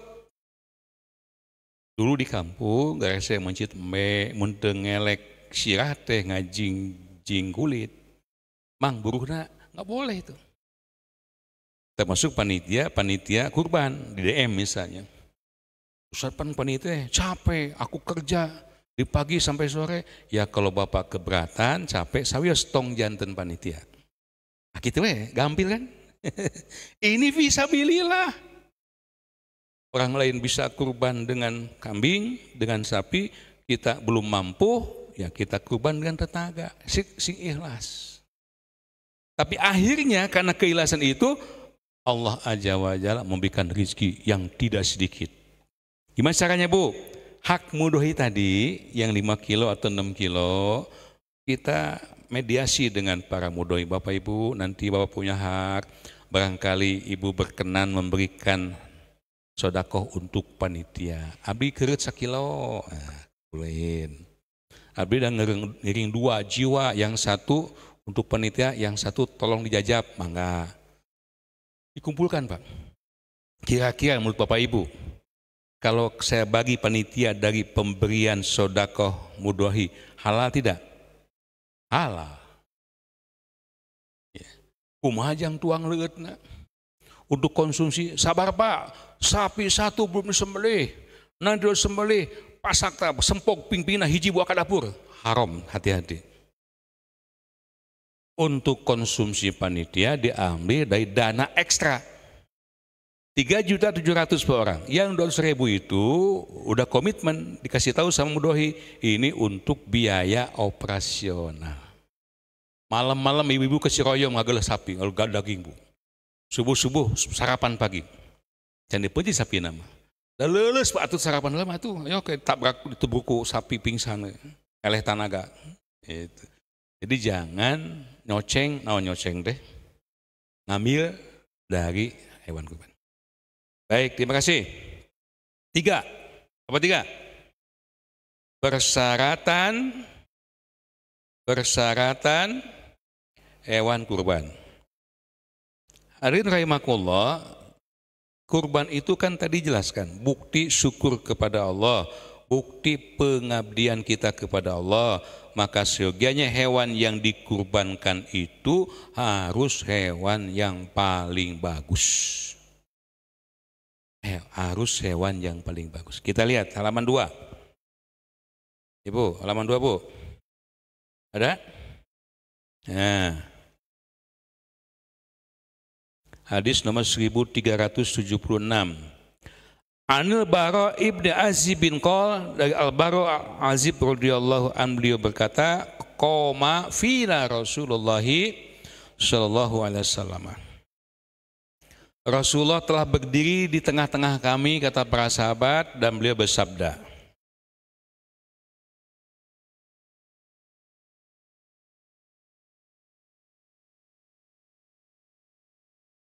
Dulu di kampung, gara saya mencit munteng ngelek sirah teh ngajing kulit. Mang buruhna nggak boleh itu. Termasuk panitia kurban di DM misalnya. Ustaz panitia capek, aku kerja di pagi sampai sore. Ya kalau bapak keberatan, capek, sawios tong janten panitia. Nah gitu gampil kan? Ini fisabilillah. Orang lain bisa kurban dengan kambing, dengan sapi, kita belum mampu, ya kita kurban dengan tenaga, sing ikhlas. Tapi akhirnya karena keikhlasan itu, Allah Azza wa Jalla memberikan rezeki yang tidak sedikit. Gimana caranya Bu? Hak mudohi tadi yang 5 kilo atau 6 kilo, kita mediasi dengan para mudohi. Bapak Ibu, nanti Bapak punya hak, barangkali Ibu berkenan memberikan sodakoh untuk panitia. Abdi keret 1 kilo, bolehin. Abdi udah ngiring 2 jiwa, yang 1 untuk panitia, yang 1 tolong dijajab, mangga. Dikumpulkan Pak. Kira-kira menurut Bapak Ibu, kalau saya bagi panitia dari pemberian sodakoh mudohi, halal tidak? Halal. Ya. Kumaha jang tuang leutna. Untuk konsumsi, sabar Pak, sapi 1 belum disembelih, nanti disembelih, pasak sempok pingpina hiji buah ka dapur, haram, hati-hati. Untuk konsumsi panitia diambil dari dana ekstra, 3.700.000 per orang. Yang 200.000 itu udah komitmen, dikasih tahu sama mudohi, ini untuk biaya operasional. Malam-malam ibu-ibu kasih royong ngagel sapi, ngagel daging Bu. Subuh-subuh sarapan pagi. Jangan dipuji sapi nama. Dah leles Pak atut sarapan lama tuh. Ayo kayak tabrak itu buku sapi pingsan. Eleh tanaga. Itu. Jadi jangan nyoceng, nyoceng deh. Ngambil dari hewan kurban. Baik, terima kasih. 3. Apa 3? Persyaratan hewan kurban. Hadirin rahimakumullah, kurban itu kan tadi jelaskan, bukti syukur kepada Allah, bukti pengabdian kita kepada Allah, maka seyogianya hewan yang dikurbankan itu harus hewan yang paling bagus. Harus hewan yang paling bagus. Kita lihat halaman 2. Ibu, halaman 2 Bu. Ada? Nah. Hadis nomor 1376. Anil Bara ibn Azib bin Qal, dari Al-Bara Azib radhiyallahu anhu, beliau berkata, qoma fina Rasulullah sallallahu alaihi wasallam. Rasulullah telah berdiri di tengah-tengah kami, kata para sahabat, dan beliau bersabda,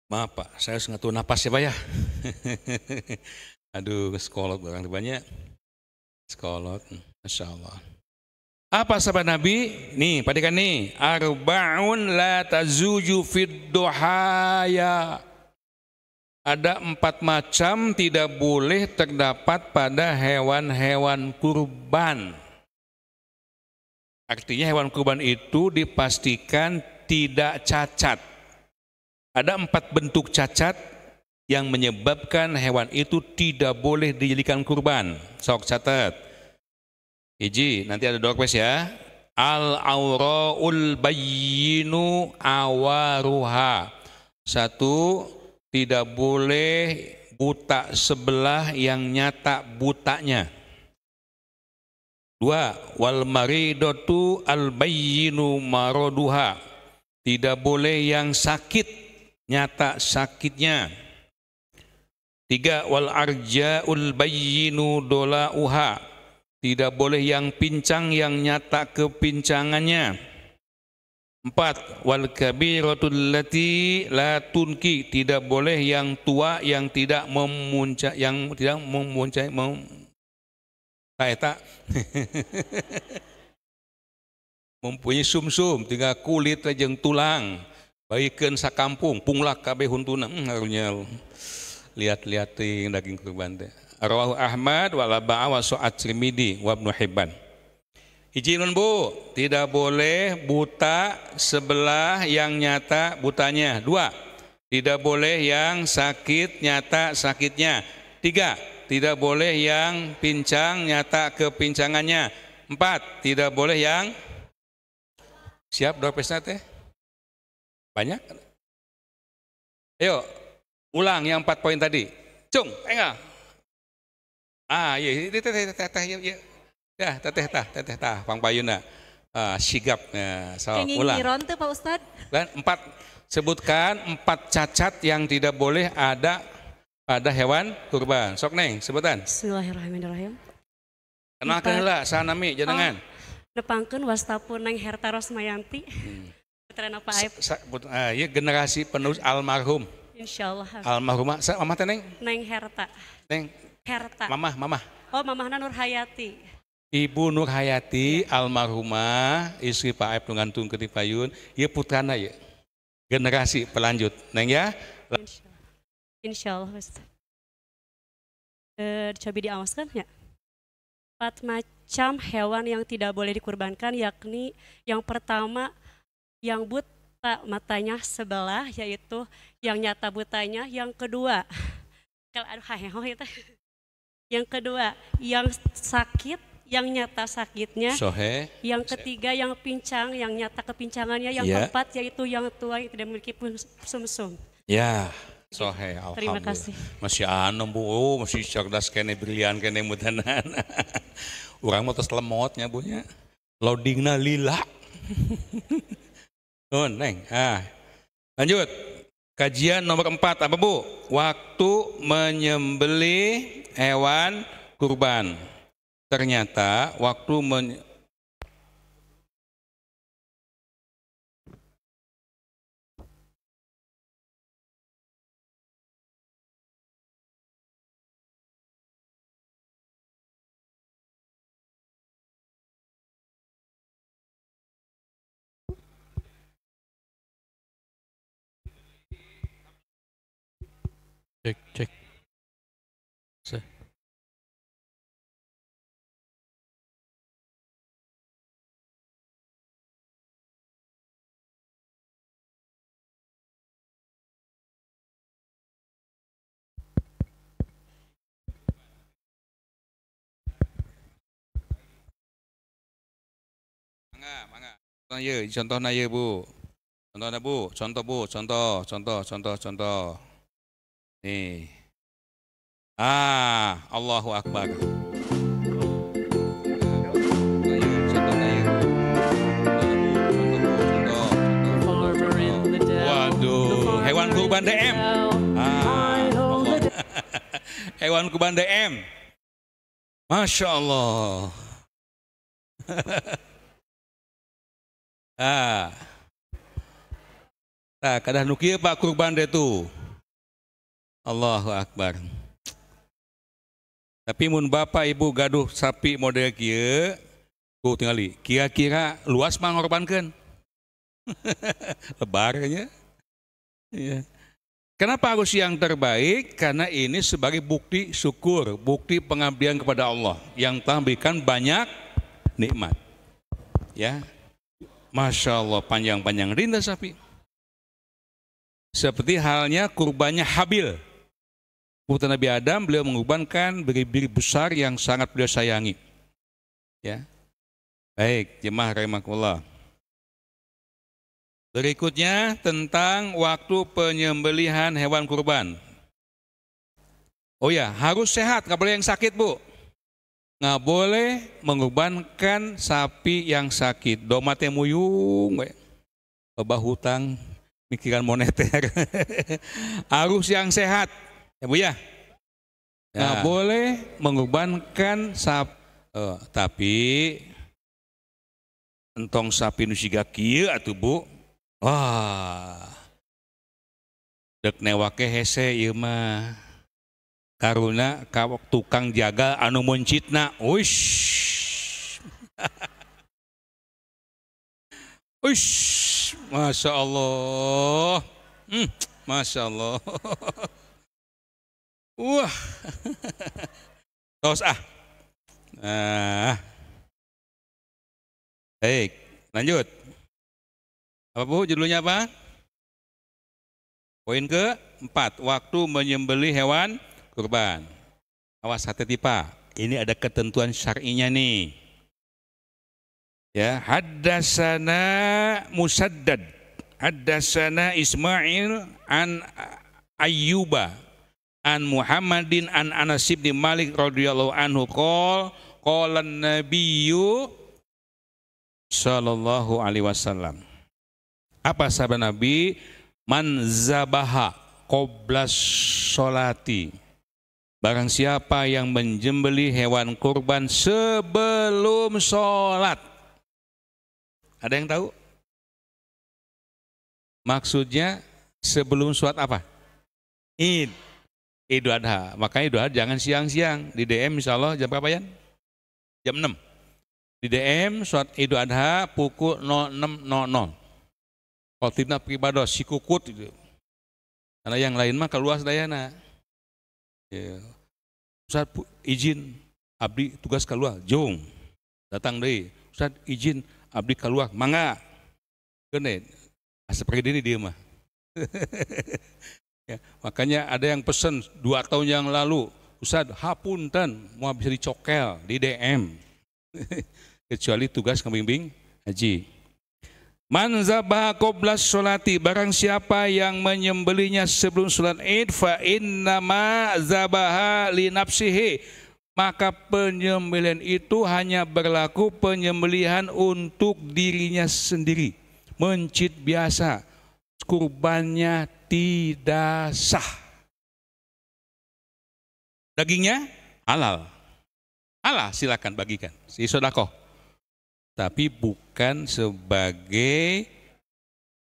maaf Pak, saya harus ngatur napas ya Pak ya. Aduh, sekolot orang banyak. Sekolot, Masya Allah. Apa sabda Nabi? Nih, perhatikan nih. Arba'un la tazuju fid duhaya. Ada 4 macam tidak boleh terdapat pada hewan-hewan kurban. Artinya hewan kurban itu dipastikan tidak cacat. Ada 4 bentuk cacat yang menyebabkan hewan itu tidak boleh dijadikan kurban. Sok catat. Hiji, nanti ada doorkes ya. Al-auraul bayyinu awaruha. 1, tidak boleh buta sebelah yang nyata butanya. 2, wal maridatu al bayyinu maroduha. Tidak boleh yang sakit nyata sakitnya. 3, wal arja'ul bayyinu dolauha. Tidak boleh yang pincang yang nyata kepincangannya. 4. Wal kabiratul lati la tunki. Tidak boleh yang tua yang tidak memuncak, yang tidak memuncak, mempunyai sumsum, tinggal kulit jeung tulang, baikeun sakampung, punglak kabeh huntuna, harunya lihat-lihat ting daging kurban teh. Rawahu Ahmad wa laba'a wa Su'ad Tirmidzi wa Ibnu Hibban. Izin Bu, tidak boleh buta sebelah yang nyata butanya. 2. Tidak boleh yang sakit nyata sakitnya. 3. Tidak boleh yang pincang nyata kepincangannya. 4. Tidak boleh yang siap dopesna teh? Banyak? Ayo, ulang yang 4 poin tadi. Cung, enggak? Iya, ya, teteh Pang Payuna. Sigap, so ulang. Ngiron tuh Pak Ustad. Dan 4, sebutkan 4 cacat yang tidak boleh ada pada hewan kurban. Sok Neng, sebutan. Bismillahirrahmanirrahim. Kenalkan lah, sanami, jangan. Nepangkeun wastapun Neng Herta Rosmayanti. Putrana Pak Aib. Ya generasi penerus almarhum. Insyaallah. Almarhumah, mama teh Neng? Neng Herta. Neng Herta. Mama. Oh, mamahna Nur Hayati. Ibu Nur Hayati almarhumah, istri Pak Aib ngantung ke Payun, ieu putrana ya. Generasi pelanjut, Neng ya. Insyaallah Ustaz. Coba diamaskan ya. 4 macam hewan yang tidak boleh dikurbankan, yakni yang pertama yang buta matanya sebelah, yaitu yang nyata butanya. Yang kedua, yang kedua yang sakit, yang nyata sakitnya. Yang ketiga yang pincang, yang nyata kepincangannya. Yang keempat yaitu yang tua yang tidak memiliki sumsum. Ya. Sohe, alhamdulillah. Terima kasih. Masih Bu, masih cerdas kene, brilian kene mudanan. Urang mah tos lemotnya bunya. Loadingna lila. Neng. Lanjut. Kajian nomor 4 apa Bu? Waktu menyembelih hewan kurban. Ternyata waktu cek. Mangga. Contohna ye Bu. Contohna Bu, contoh. Nih. Allahu Akbar. Waduh, hewan kurban DM. Hewan kurban DM. Masya Allah. Kadah nukia Pak kurban deh tuh. Allahu Akbar. Tapi mun bapak ibu gaduh sapi model kieu, ku tingali. Kira-kira luas mah ngorbankeun. Lebarnya. Ya. Kenapa harus yang terbaik? Karena ini sebagai bukti syukur, bukti pengabdian kepada Allah yang telah memberikan banyak nikmat. Ya. Masya Allah, panjang-panjang rinda sapi. Seperti halnya kurbannya Habil. Putra Nabi Adam, beliau mengorbankan biri-biri besar yang sangat beliau sayangi. Ya. Baik, jemaah rahimakumullah. Berikutnya tentang waktu penyembelihan hewan kurban. Oh ya, harus sehat, nggak boleh yang sakit Bu. Nggak boleh mengorbankan sapi yang sakit. Domatnya muyung, loba hutang, mikiran moneter. Harus yang sehat, ya Bu ya. Nggak boleh mengorbankan Tapi entong sapi nu siga kieu atuh Bu. Wah. Dek newake hese ieu mah. Karuna ka tukang jaga anu muncitna. Uish. Uish. Masya Allah. Masya Allah. Wah. Tos ah. Baik, lanjut. Apa Bu, judulnya apa? Poin ke-4, waktu menyembelih hewan kurban. Awas hati-hati Pak, ini ada ketentuan syar'inya nih. Ya, haddatsana Musaddad, haddatsana Ismail an Ayyuba, an Muhammadin an Anas bin Malik radhiyallahu anhu qala Nabiyyu sallallahu alaihi wasallam. Apa sabda Nabi? Man zabaha qabla sholati. Barang siapa yang menjembelih hewan kurban sebelum sholat. Ada yang tahu? Maksudnya sebelum sholat apa? Idul Adha. Makanya Idul Adha jangan siang-siang. Di DM insya Allah jam berapa ya? Jam 6. Di DM sholat Idul Adha pukul 06.00. Khotibna pribados sikukut itu. Karena yang lain mah keluar dayana. Ya. Ustaz izin abdi tugas keluar, jong. Datang deui. Ustaz izin abdi keluar, mangga. Geuneun. Seperti ini dia mah. Ya, makanya ada yang pesan 2 tahun yang lalu, Ustaz hapunten mau bisa dicokel di DM. Kecuali tugas ngebimbing haji. Man zabaha qabla sholati, barang siapa yang menyembelihnya sebelum sholat Id, fa innama zabaha li nafsihi, maka penyembelihan itu hanya berlaku penyembelihan untuk dirinya sendiri. Mencit biasa, kurbannya tidak sah. Dagingnya halal. Halal silakan bagikan, si sedekah. Tapi bukan sebagai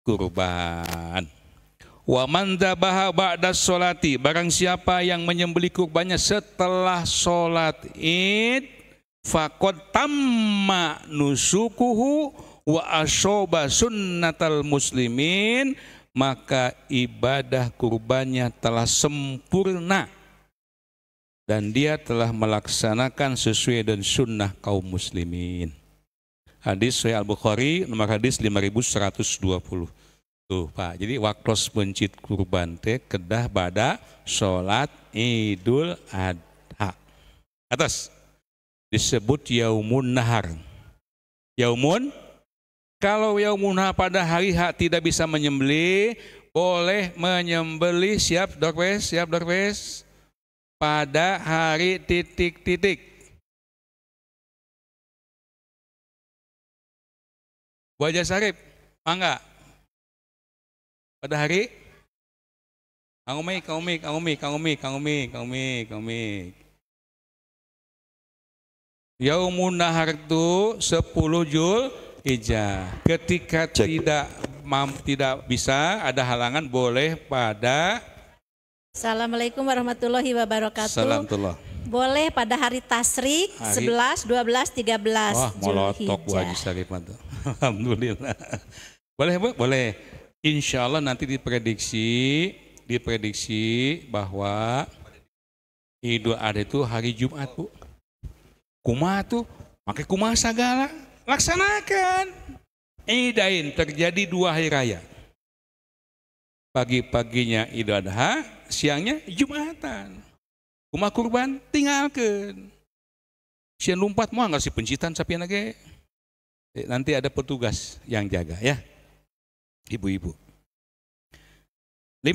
kurban. Wa man dzabaha ba'da sholati, barang siapa yang menyembelih kurbannya setelah sholat Id, faqad tamma nusukuhu wa asoba sunnatal muslimin, maka ibadah kurbannya telah sempurna dan dia telah melaksanakan sesuai dengan sunnah kaum muslimin. Hadis Sahih Al-Bukhari nomor hadis 5120. Tuh Pak, jadi waktu mencit kurban teh kedah bada sholat Idul Adha. Atas disebut yaumun nahar. Yaumun, kalau yaumun nahar pada hari H tidak bisa menyembelih, boleh menyembelih siap dorwes pada hari titik-titik. Wajah Sarip, mangga. Pada hari Kang Umi. Yaumun nahar itu 10 Zulhijjah. Ketika tidak bisa, ada halangan, boleh pada Assalamualaikum warahmatullahi wabarakatuh. Salamullah. Boleh pada hari Tasyrik 11, 12, 13 Wah, molotok Bu Haji Sarip itu. Alhamdulillah. Boleh Bu? Boleh. Insya Allah nanti diprediksi bahwa Idul Adha itu hari Jumat Bu. Kumaha tuh? Pakai kumaha segala. Laksanakan. Idain terjadi 2 hari raya. Pagi-paginya Idul Adha, siangnya Jumatan. Kumaha kurban tinggalkan. Sian lompat mau nggak sih pencitan sapi lagi. Nanti ada petugas yang jaga ya. Ibu-ibu. 5.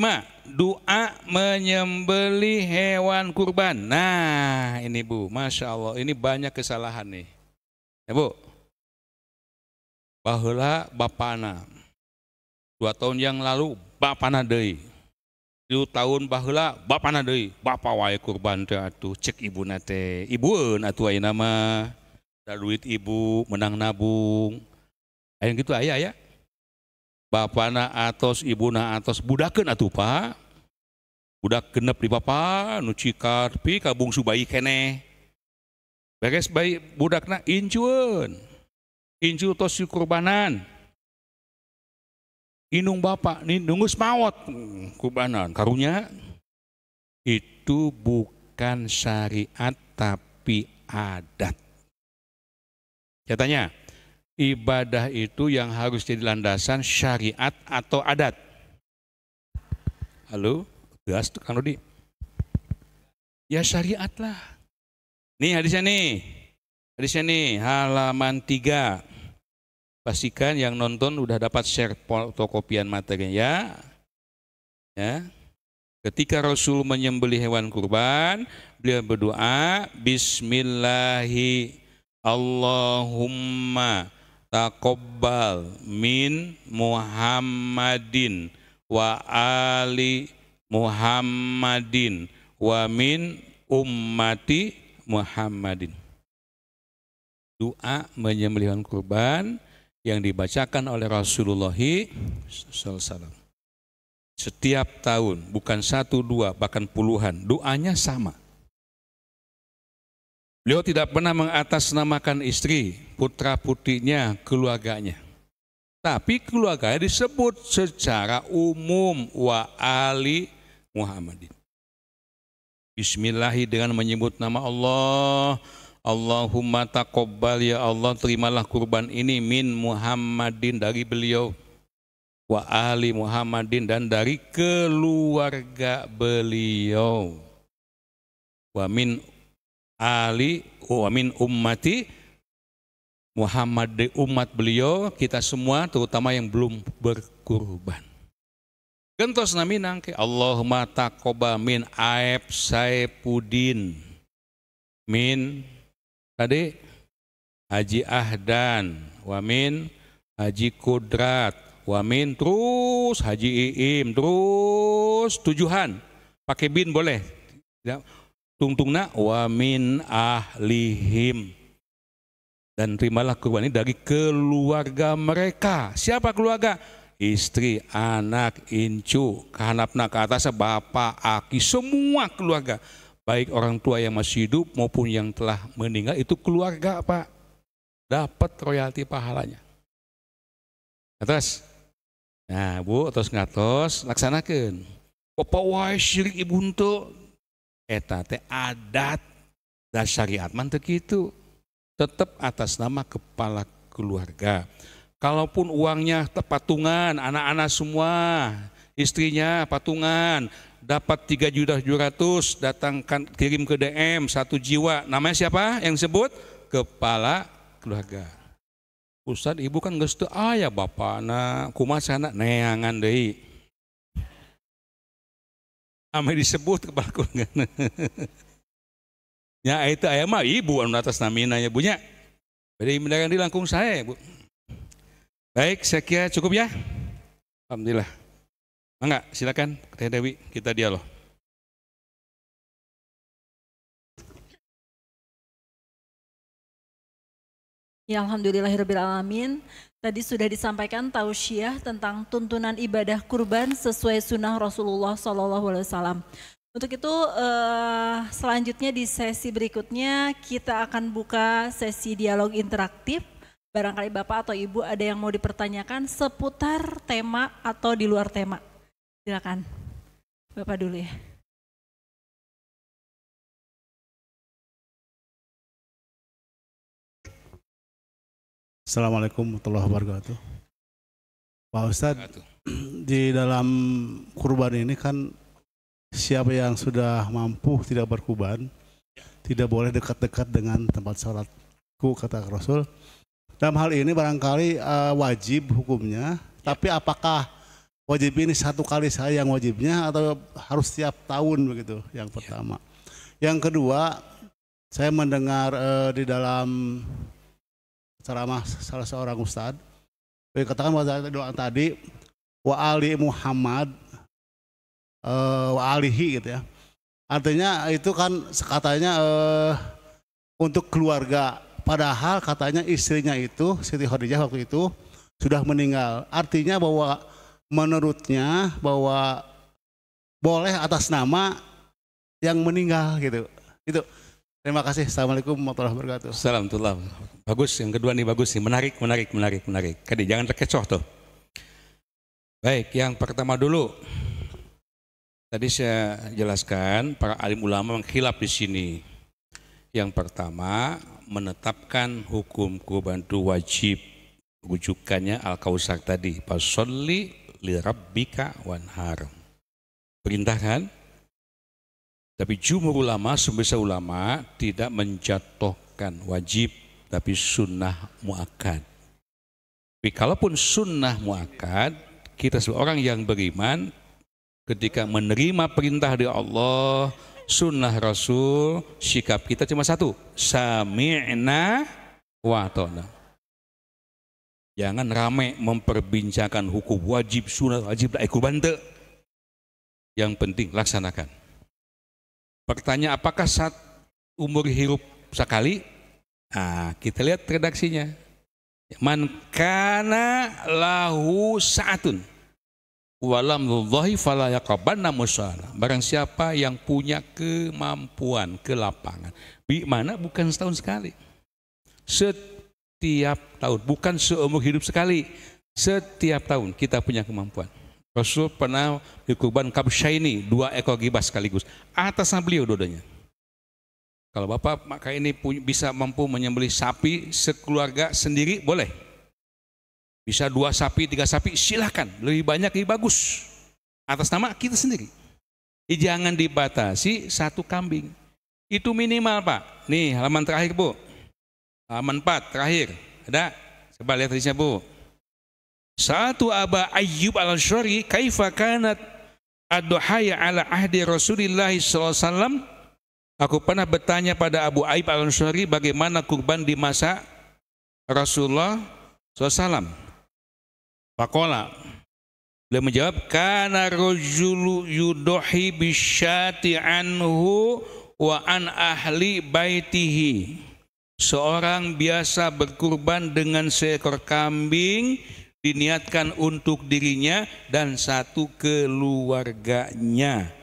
Doa menyembelih hewan kurban. Nah ini Bu, Masya Allah, ini banyak kesalahan nih. Ya Bu. Baheula bapana 2 tahun yang lalu bapana deui. 3 tahun baheula bapana deui, bapa wae kurban teh atuh, cek ibuna teh. Ibueun atuh ayeuna mah. Da duit ibu menang nabung. Aya gitu aya ya. Bapana atos, ibuna atos, budakeun atuh Pak. Budak genep di bapa nu cikar pi ka bungsu bayi keneh. Beres bayi budakna incueun. Incu tos kurbanan. Inung bapak nih nunggus maut kurbanan karunya itu bukan syariat tapi adat. Saya tanya, ibadah itu yang harus jadi landasan syariat atau adat? Halo, gas tuh Kang Rudi. Ya syariat lah. Nih hadisnya nih halaman 3. Pastikan yang nonton udah dapat share fotokopian materinya ya. Ketika Rasul menyembelih hewan kurban, beliau berdoa, Bismillahi Allahumma taqabbal min Muhammadin wa ali Muhammadin wa min ummati Muhammadin. Doa menyembelih hewan kurban yang dibacakan oleh Rasulullah SAW. Setiap tahun, bukan 1, 2, bahkan puluhan, doanya sama. Beliau tidak pernah mengatasnamakan istri, putra-putrinya, keluarganya. Tapi keluarganya disebut secara umum, wa ali Muhammadin. Bismillahi dengan menyebut nama Allah. Allahumma taqabbal ya Allah, terimalah kurban ini min Muhammadin dari beliau, wa ali Muhammadin dan dari keluarga beliau, wa min ali wa min ummati Muhammad, umat beliau kita semua terutama yang belum berkurban. Gentos nami nangke Allahumma taqabbal min Aib Saipudin min tadi Haji Ahdan, wamin Haji Kudrat, wamin terus Haji Iim, terus tujuhan pakai bin boleh, tungtungna wamin ahlihim, dan terimalah kurban ini dari keluarga mereka. Siapa keluarga? Istri, anak, incu, kahanapna ke atas, bapak, aki, semua keluarga. Baik orang tua yang masih hidup maupun yang telah meninggal, itu keluarga Pak. Dapat royalti pahalanya. Atas. Nah Bu, terus ngatos, laksanakan. Bapak wae syirik ibu untuk. Eta teh adat dan syariat mantep gitu. Tetap atas nama kepala keluarga. Kalaupun uangnya patungan, anak-anak semua, istrinya patungan, dapat 3.700.000, datangkan kirim ke DM 1 jiwa. Namanya siapa yang disebut? Kepala keluarga. Ustaz, ibu kan geus teu aya bapana, kumaha sana neangan deui. Ame disebut kepala keluarga. Ya itu aya mah ibu anu atas namina nya bunya. Bade mendagang di langkung saya, Bu. Baik, saya kira cukup ya. Alhamdulillah. Mangga, silakan Teh Dewi, kita dialog. Ya alhamdulillahirabbil alamin. Tadi sudah disampaikan tausiah tentang tuntunan ibadah kurban sesuai sunnah Rasulullah SAW. Untuk itu selanjutnya di sesi berikutnya kita akan buka sesi dialog interaktif. Barangkali Bapak atau Ibu ada yang mau dipertanyakan seputar tema atau di luar tema. Silakan, Bapak dulu ya. Assalamualaikum warahmatullahi wabarakatuh. Pak Ustadz, di dalam kurban ini kan siapa yang sudah mampu tidak berkurban, tidak boleh dekat-dekat dengan tempat sholatku, kata Rasul. Dalam hal ini barangkali wajib hukumnya, tapi apakah wajib ini 1 kali saja yang wajibnya atau harus setiap tahun begitu? Yang pertama. Yang kedua, saya mendengar di dalam ceramah salah seorang ustadz, katakan bahwa doa tadi wa ali Muhammad wa alihi gitu ya. Artinya itu kan katanya untuk keluarga, padahal katanya istrinya itu Siti Khadijah waktu itu sudah meninggal. Artinya bahwa menurutnya bahwa boleh atas nama yang meninggal gitu. Itu. Terima kasih. Assalamualaikum warahmatullahi wabarakatuh. Assalamualaikum. Bagus, yang kedua nih bagus nih, menarik. Kadi jangan terkecoh tuh. Baik, yang pertama dulu. Tadi saya jelaskan para alim ulama mengkhilaf di sini. Yang pertama, menetapkan hukum kurban itu wajib. Rujukannya Al-Kautsar tadi, fasholli li rabbika wanhar. Perintahkan. Tapi jumhur ulama, sebagian ulama tidak menjatuhkan wajib, tapi sunnah muakkad. Tapi kalaupun sunnah muakkad, kita sebagai orang yang beriman, ketika menerima perintah dari Allah, sunnah Rasul, sikap kita cuma satu, sami'na wa ta'na. Jangan ramai memperbincangkan hukum wajib, sunnah, wajib, kurban. Yang penting laksanakan. Pertanyaan, apakah saat umur hidup sekali? Nah, kita lihat redaksinya. Man kana lahu sa'atun walam dhullahi fala yaqabanna musala. Barang siapa yang punya kemampuan, kelapangan. Mana bukan setahun sekali. Setiap tahun, bukan seumur hidup sekali. Setiap tahun kita punya kemampuan. Rasul pernah dikurban kabsyaini, 2 ekor gibas sekaligus. Atasnya beliau dua-duanya. Kalau Bapak maka ini bisa mampu menyembelih sapi sekeluarga sendiri, boleh. Bisa 2 sapi, 3 sapi, silahkan. Lebih banyak, lebih bagus. Atas nama kita sendiri. Jangan dibatasi 1 kambing. Itu minimal Pak. Nih halaman terakhir Bu. Halaman 4 terakhir. Ada? Coba lihat hadisnya Bu. Satu Aba Ayyub al-Ansari kaifa kanat ad-duhaya ala ahdi Rasulillah SAW. Aku pernah bertanya pada Abu Ayyub al-Ansari bagaimana kurban di masa Rasulullah SAW. Faqala, beliau menjawab, kana rajulu yudohi bisyati anhu wa an ahli baitihi. Seorang biasa berkurban dengan seekor kambing, diniatkan untuk dirinya dan 1 keluarganya.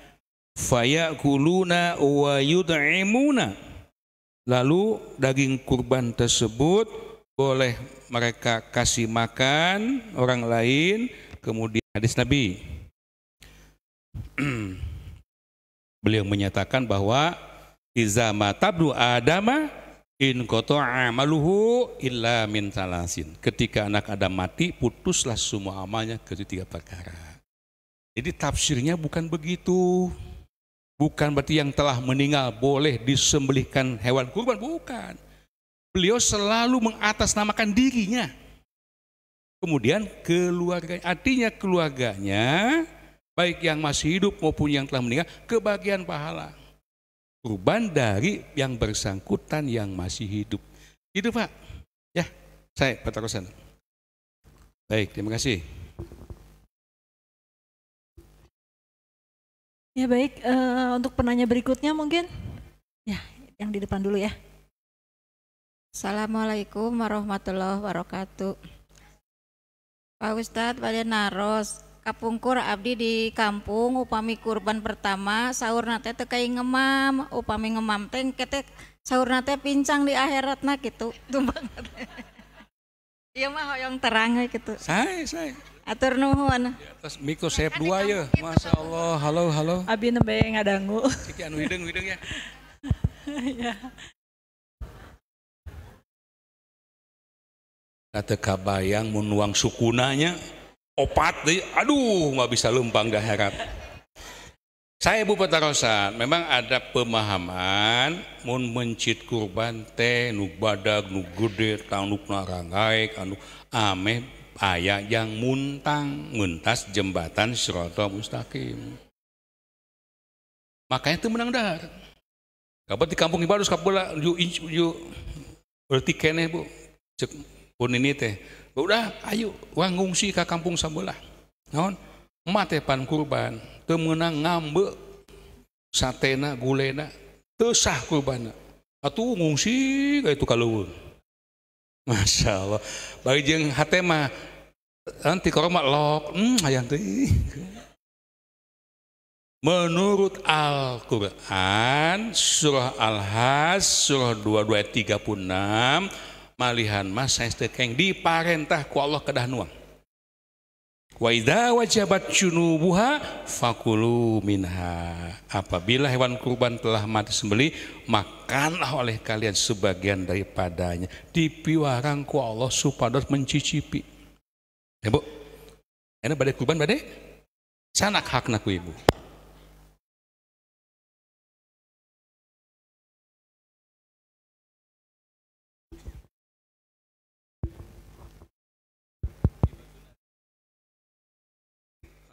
Fayakuluna wa yud'imuna. Lalu daging kurban tersebut boleh mereka kasih makan orang lain. Kemudian hadis Nabi, beliau menyatakan bahwa iza matabdu adama in qata'a amaluhu illa min salasin. Ketika anak Adam mati, putuslah semua amalnya kecuali 3 perkara. Jadi tafsirnya bukan begitu. Bukan berarti yang telah meninggal boleh disembelihkan hewan kurban, bukan. Beliau selalu mengatasnamakan dirinya. Kemudian keluarganya, artinya keluarganya, baik yang masih hidup maupun yang telah meninggal, kebagian pahala. Kurban dari yang bersangkutan yang masih hidup. Itu Pak. Ya, saya Pak Tarosan. Baik, terima kasih. Ya baik, untuk penanya berikutnya mungkin. Ya, yang di depan dulu ya. Assalamualaikum warahmatullahi wabarakatuh. Pak Ustadz, pada naros kapungkur abdi di kampung upami kurban pertama sahur nate teu kai ngemam, upami ngemam teh kete sahur nate pincang di akhirat nah gitu tuh banget. Iya mah hoyong terang gitu. Saya. Atur nuhun. Atas mikro saya 2 ya. Masya Allah. Halo. Abi nembe ngadangu. Ciki anu hidung ya. Ya. Kata kabayang menuang sukunanya. Opat deh, aduh nggak bisa lempang dah harap. Saya Bu Petarosan, memang ada pemahaman mun mencit kurban teh nu badag nu gede tanuk narangai anu ameh aya yang muntang mentas jembatan Siratal Mustaqim. Makanya itu menang dahar. Kabar di kampung Ibarus kabola you berarti keneh Bu. Cek pun ini teh. Udah, ayo, wang ngungsi ke kampung sebelah. Naon? matepan kurban teu meunang ngambek satena gulena teu sah kurbanna atuh ngungsi ka itu kaleuweung. Masya Allah bagi jeung hate mah nanti korma lok hayang teh. Menurut Al-Quran surah Al-Hajj surah 22 ayat 36 malihan mas sanes teu keng diparentah ku Allah kedah nuang. Wa idza wajabat junubuha fakulu minha. Apabila hewan kurban telah mati sembelih, makanlah oleh kalian sebagian daripadanya. Dipiwarang ku Allah supados mencicipi. Ya Bu, ini badai kurban badai? Sanak hakna ku ibu.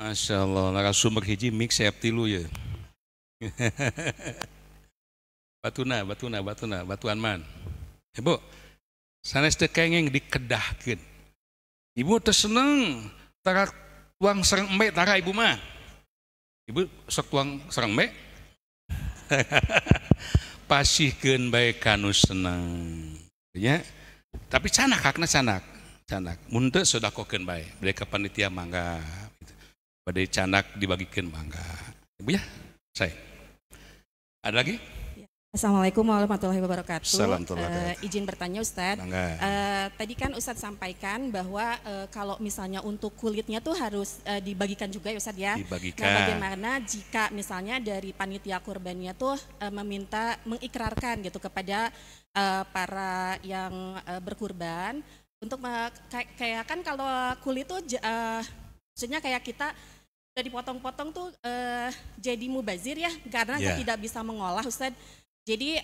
Masya Allah, narasumber hiji mix saya tilu ya. Batuan man. Ibu, sanes teu kenging dikedahkeun. Ibu teu seneng tara tuang sareng embe tara ibu mah. Ibu sok tuang sareng embe. Pasihkeun bae kanu seneng. Ya. Tapi canak hakna canak. Mun teu sedekahkeun bae. Bade ka panitia mangga. Badai canak dibagikan mangga. Ibu ya, saya. Ada lagi? Assalamualaikum warahmatullahi wabarakatuh. Assalamualaikum. Izin bertanya Ustadz. Tadi kan Ustadz sampaikan bahwa kalau misalnya untuk kulitnya tuh harus dibagikan juga ya Ustadz ya. Dibagikan. Nah, bagaimana jika misalnya dari panitia kurbannya tuh mengikrarkan gitu kepada para yang berkurban untuk kayak kan kalau kulit tuh maksudnya kayak kita udah dipotong-potong tuh jadi mubazir ya karena tidak bisa mengolah Ustadz. Jadi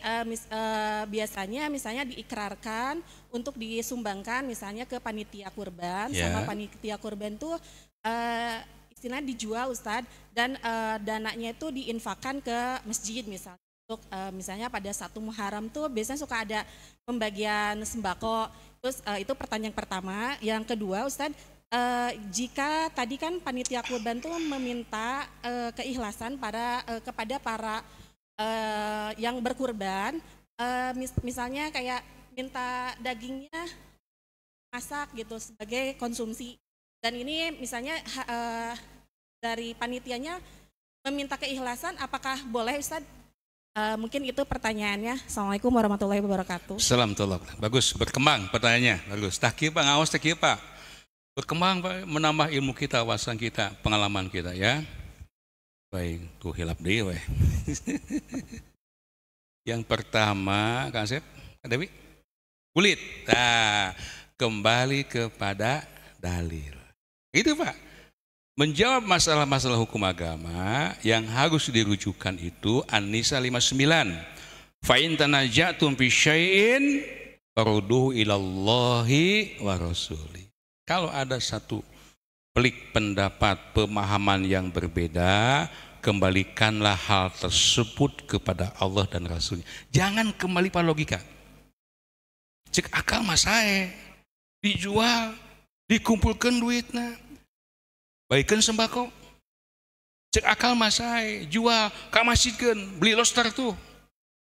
biasanya misalnya diikrarkan untuk disumbangkan misalnya ke panitia kurban sama panitia kurban tuh istilahnya dijual Ustadz dan dananya itu diinfakkan ke masjid misalnya. Untuk misalnya pada 1 Muharram tuh biasanya suka ada pembagian sembako. Terus itu pertanyaan pertama. Yang kedua Ustadz, jika tadi kan panitia kurban tuh meminta keikhlasan kepada para yang berkurban, misalnya kayak minta dagingnya masak gitu sebagai konsumsi, dan ini misalnya dari panitianya meminta keikhlasan, apakah boleh Ustadz? Mungkin itu pertanyaannya. Assalamualaikum warahmatullahi wabarakatuh. Assalamualaikum. Bagus, berkembang pertanyaannya. Bagus. Tahki Pak, ngawas tahki Pak. Berkembang Pak, menambah ilmu kita, wawasan kita, pengalaman kita ya. Baik, tuh hilap deh weh. Yang pertama, Kang Asep, Dewi, kulit. Nah, kembali kepada dalil. Itu Pak. Menjawab masalah-masalah hukum agama yang harus dirujukan itu An-Nisa 59. Fa in tanaja'tum fi syai'in farudduhu ilallahi wa rasuli. Kalau ada satu pelik pendapat, pemahaman yang berbeda, kembalikanlah hal tersebut kepada Allah dan Rasulnya. Jangan kembali pada logika. Cek akal mas saya, dijual, dikumpulkan duitnya, baikkan sembako. Cek akal mas saya, jual, kak masjidkan, beli lobster tuh.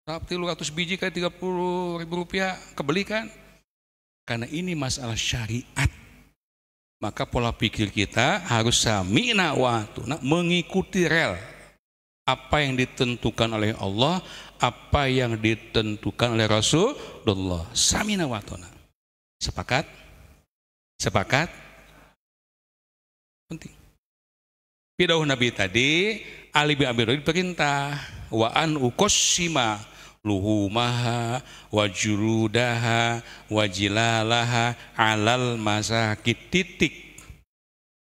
Tapi 300 biji kayak 30.000 rupiah, kebelikan. Karena ini masalah syariat. Maka pola pikir kita harus sami'na wa ata'na, mengikuti rel apa yang ditentukan oleh Allah, apa yang ditentukan oleh Rasulullah. Sami'na wa ata'na. Sepakat? Sepakat? Penting. Pidauh Nabi tadi, Ali bin Abi Thalib perintah wa an uqassima luhumaha wa jurudaha wa jilalaha alal masakit titik.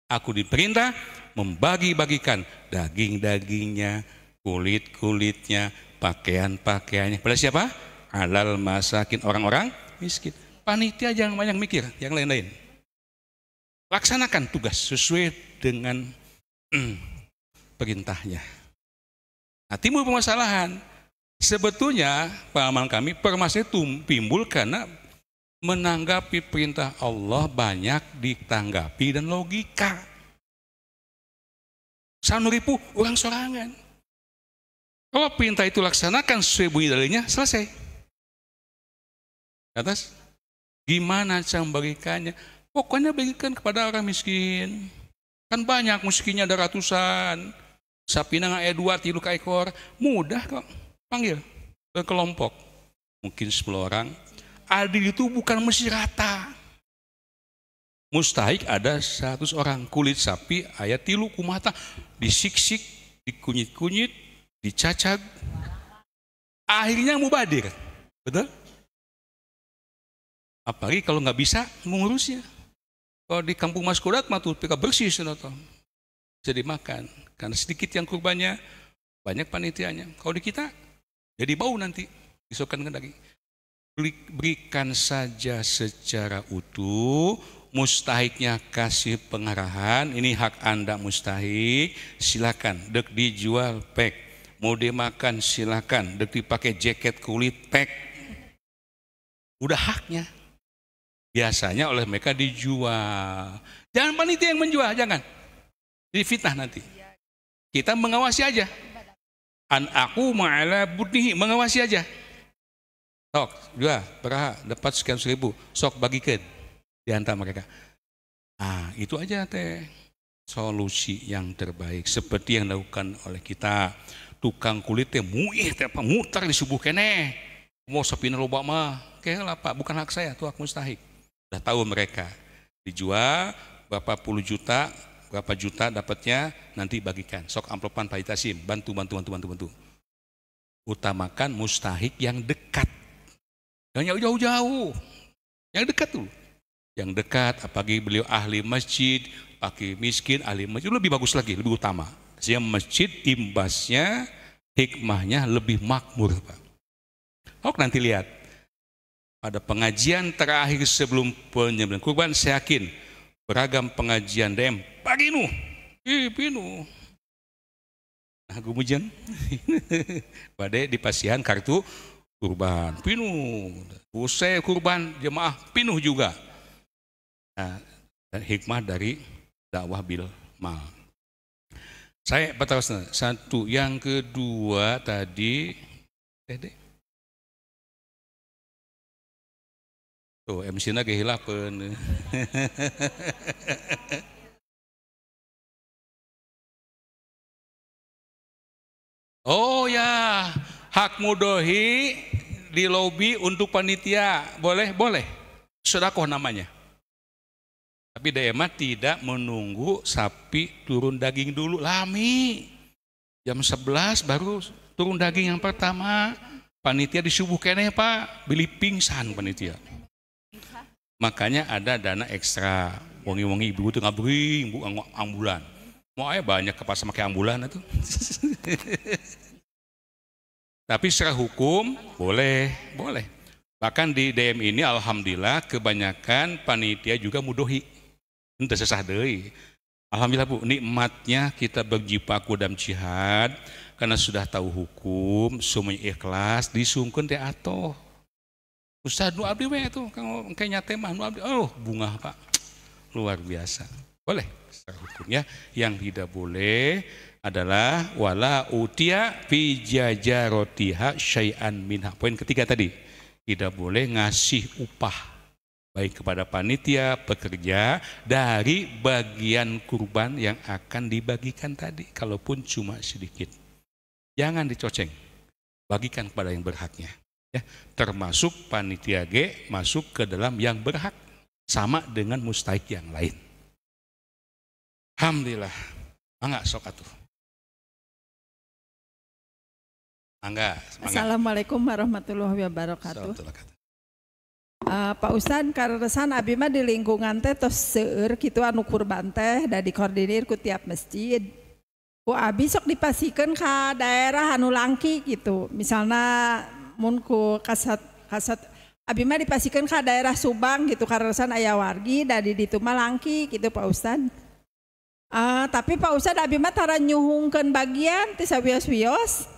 Aku diperintah membagi-bagikan daging-dagingnya, kulit-kulitnya, pakaian-pakaiannya. Pada siapa? Alal masakin, orang-orang miskin. Panitia jangan banyak mikir yang lain-lain. Laksanakan tugas sesuai dengan perintahnya. Nah, timbul permasalahan. Sebetulnya pengalaman kami permasalahan itu timbul karena menanggapi perintah Allah banyak ditanggapi dan logika. Sanuripu orang sorangan. Kalau perintah itu laksanakan sesuai bunyi dalilnya, selesai. Atas, gimana cara membagikannya? Pokoknya bagikan kepada orang miskin. Kan banyak miskinnya ada ratusan. Sapi nang aya 2 3 ekor, mudah kok. Panggil ke kelompok. Mungkin 10 orang. Adil itu bukan mesti rata. Mustahik ada 100 orang. Kulit sapi aya 3 kumata, disiksik, dikunyit-kunyit, dicacag. Akhirnya mubadir. Betul? Apalagi kalau nggak bisa mengurusnya. Kalau di kampung Mas Kudat mah tuh bersih senotong. Jadi makan. Karena sedikit yang kurbannya, banyak panitianya. Kalau di kita jadi bau nanti, disokkan ke daging. Berikan saja secara utuh, mustahiknya kasih pengarahan, ini hak Anda mustahik, silakan, dek dijual, pack. Mau dimakan silakan, dek dipakai jaket kulit, pack. Udah haknya. Biasanya oleh mereka dijual. Jangan panitia yang menjual, jangan. Jadi fitnah nanti. Kita mengawasi aja. An aku ma'ala budnihi, mengawasi aja. Sok, jual, berapa, dapat sekian 1000, sok bagikan di antara mereka. Nah, itu aja teh solusi yang terbaik. Seperti yang dilakukan oleh kita. Tukang kulit teh muih teh mutar di subuh kene. Mau sapina loba mah, kayaknya Pak, bukan hak saya, itu hak mustahik. Udah tahu mereka. Dijual berapa puluh juta, berapa juta dapatnya, nanti bagikan. Sok amplopan Pak Itasim, bantu. Utamakan mustahik yang dekat. Yang jauh-jauh. Yang dekat tuh. Yang dekat, apalagi beliau ahli masjid, pakai miskin, ahli masjid, lebih bagus lagi, lebih utama. Sehingga masjid imbasnya, hikmahnya lebih makmur, Pak. Oke, nanti lihat. Pada pengajian terakhir sebelum penyembelihan kurban, saya yakin beragam pengajian DM paginu, pinu. Nah, gumujan. Pada di pasihan kartu kurban, pinu. Usai kurban jemaah pinuh juga. Nah, hikmah dari dakwah bil mal. Saya batal satu, yang kedua tadi, tuh MC-na kehilapan. Oh ya, hak mudohi di lobi untuk panitia, boleh, sedekah namanya. Tapi DMA tidak menunggu sapi turun daging dulu, lami. Jam 11 baru turun daging yang pertama. Panitia disubuh kene Pak, beli pingsan panitia. Makanya ada dana ekstra. Wongi-wongi ibu itu ngabring, bu ambulan. Mau aja banyak ke pasar pakai ambulan itu. Tapi secara hukum boleh. Bahkan di DM ini alhamdulillah kebanyakan panitia juga mudohi. Itu sesah deui. Alhamdulillah Bu, nikmatnya kita berjibaku dalam jihad karena sudah tahu hukum, semuanya ikhlas, disungkeun teh atoh. Ustaz nu abdi we tuh kang kayaknya tema nu abdi, oh bunga Pak. Luar biasa. Boleh secara hukumnya. Yang tidak boleh adalah wala utia fi jajarotiha syai'an minha. Poin ketiga tadi, tidak boleh ngasih upah baik kepada panitia, pekerja dari bagian kurban yang akan dibagikan tadi, kalaupun cuma sedikit. Jangan dicoceng, bagikan kepada yang berhaknya. Ya, termasuk panitia G masuk ke dalam yang berhak, sama dengan mustahik yang lain. Alhamdulillah. Mangga sok atuh. Mangga. Assalamualaikum warahmatullahi wabarakatuh. Pak Ustad, karesan abi mah di lingkungan teh tos seueur kitu anu kurban teh da dikoordinir ku tiap masjid. Ku abi sok dipasikeun ka daerah anu langki gitu. Misalna mun ku kasat abi mah dipasikeun ka daerah Subang gitu, karesan aya wargi da di ditu mah langki gitu Pak Ustad. Tapi Pak Ustad abi mah tara nyuhungkeun bagian teh sawios-wios.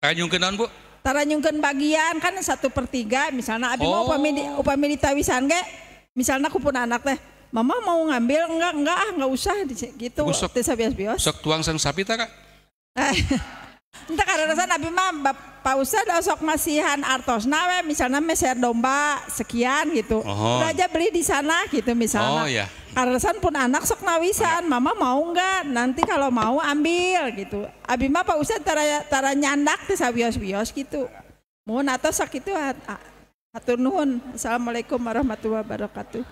Nyuhungkeun naon Bu? Tara nyuhungkeun bagian kan 1/3 misalnya abi mah upami ditawisan ge misalna kupun anak teh Mama mau ngambil enggak usah gitu. Teu sabios-bios. Sok tuang sang sapi tak Kak? Entah karena Nabi mah Pak Ustad sok masihan artosna we misalnya meser domba sekian gitu. Udah aja beli di sana gitu misalnya. Oh ya. Karena pun anak sok nawisan, mama mau enggak? Nanti kalau mau ambil gitu. Abi mah Pak Ustad tara nyandak teh sabios-bios gitu. Mun atau sok itu hatur nuhun. Assalamualaikum warahmatullahi wabarakatuh.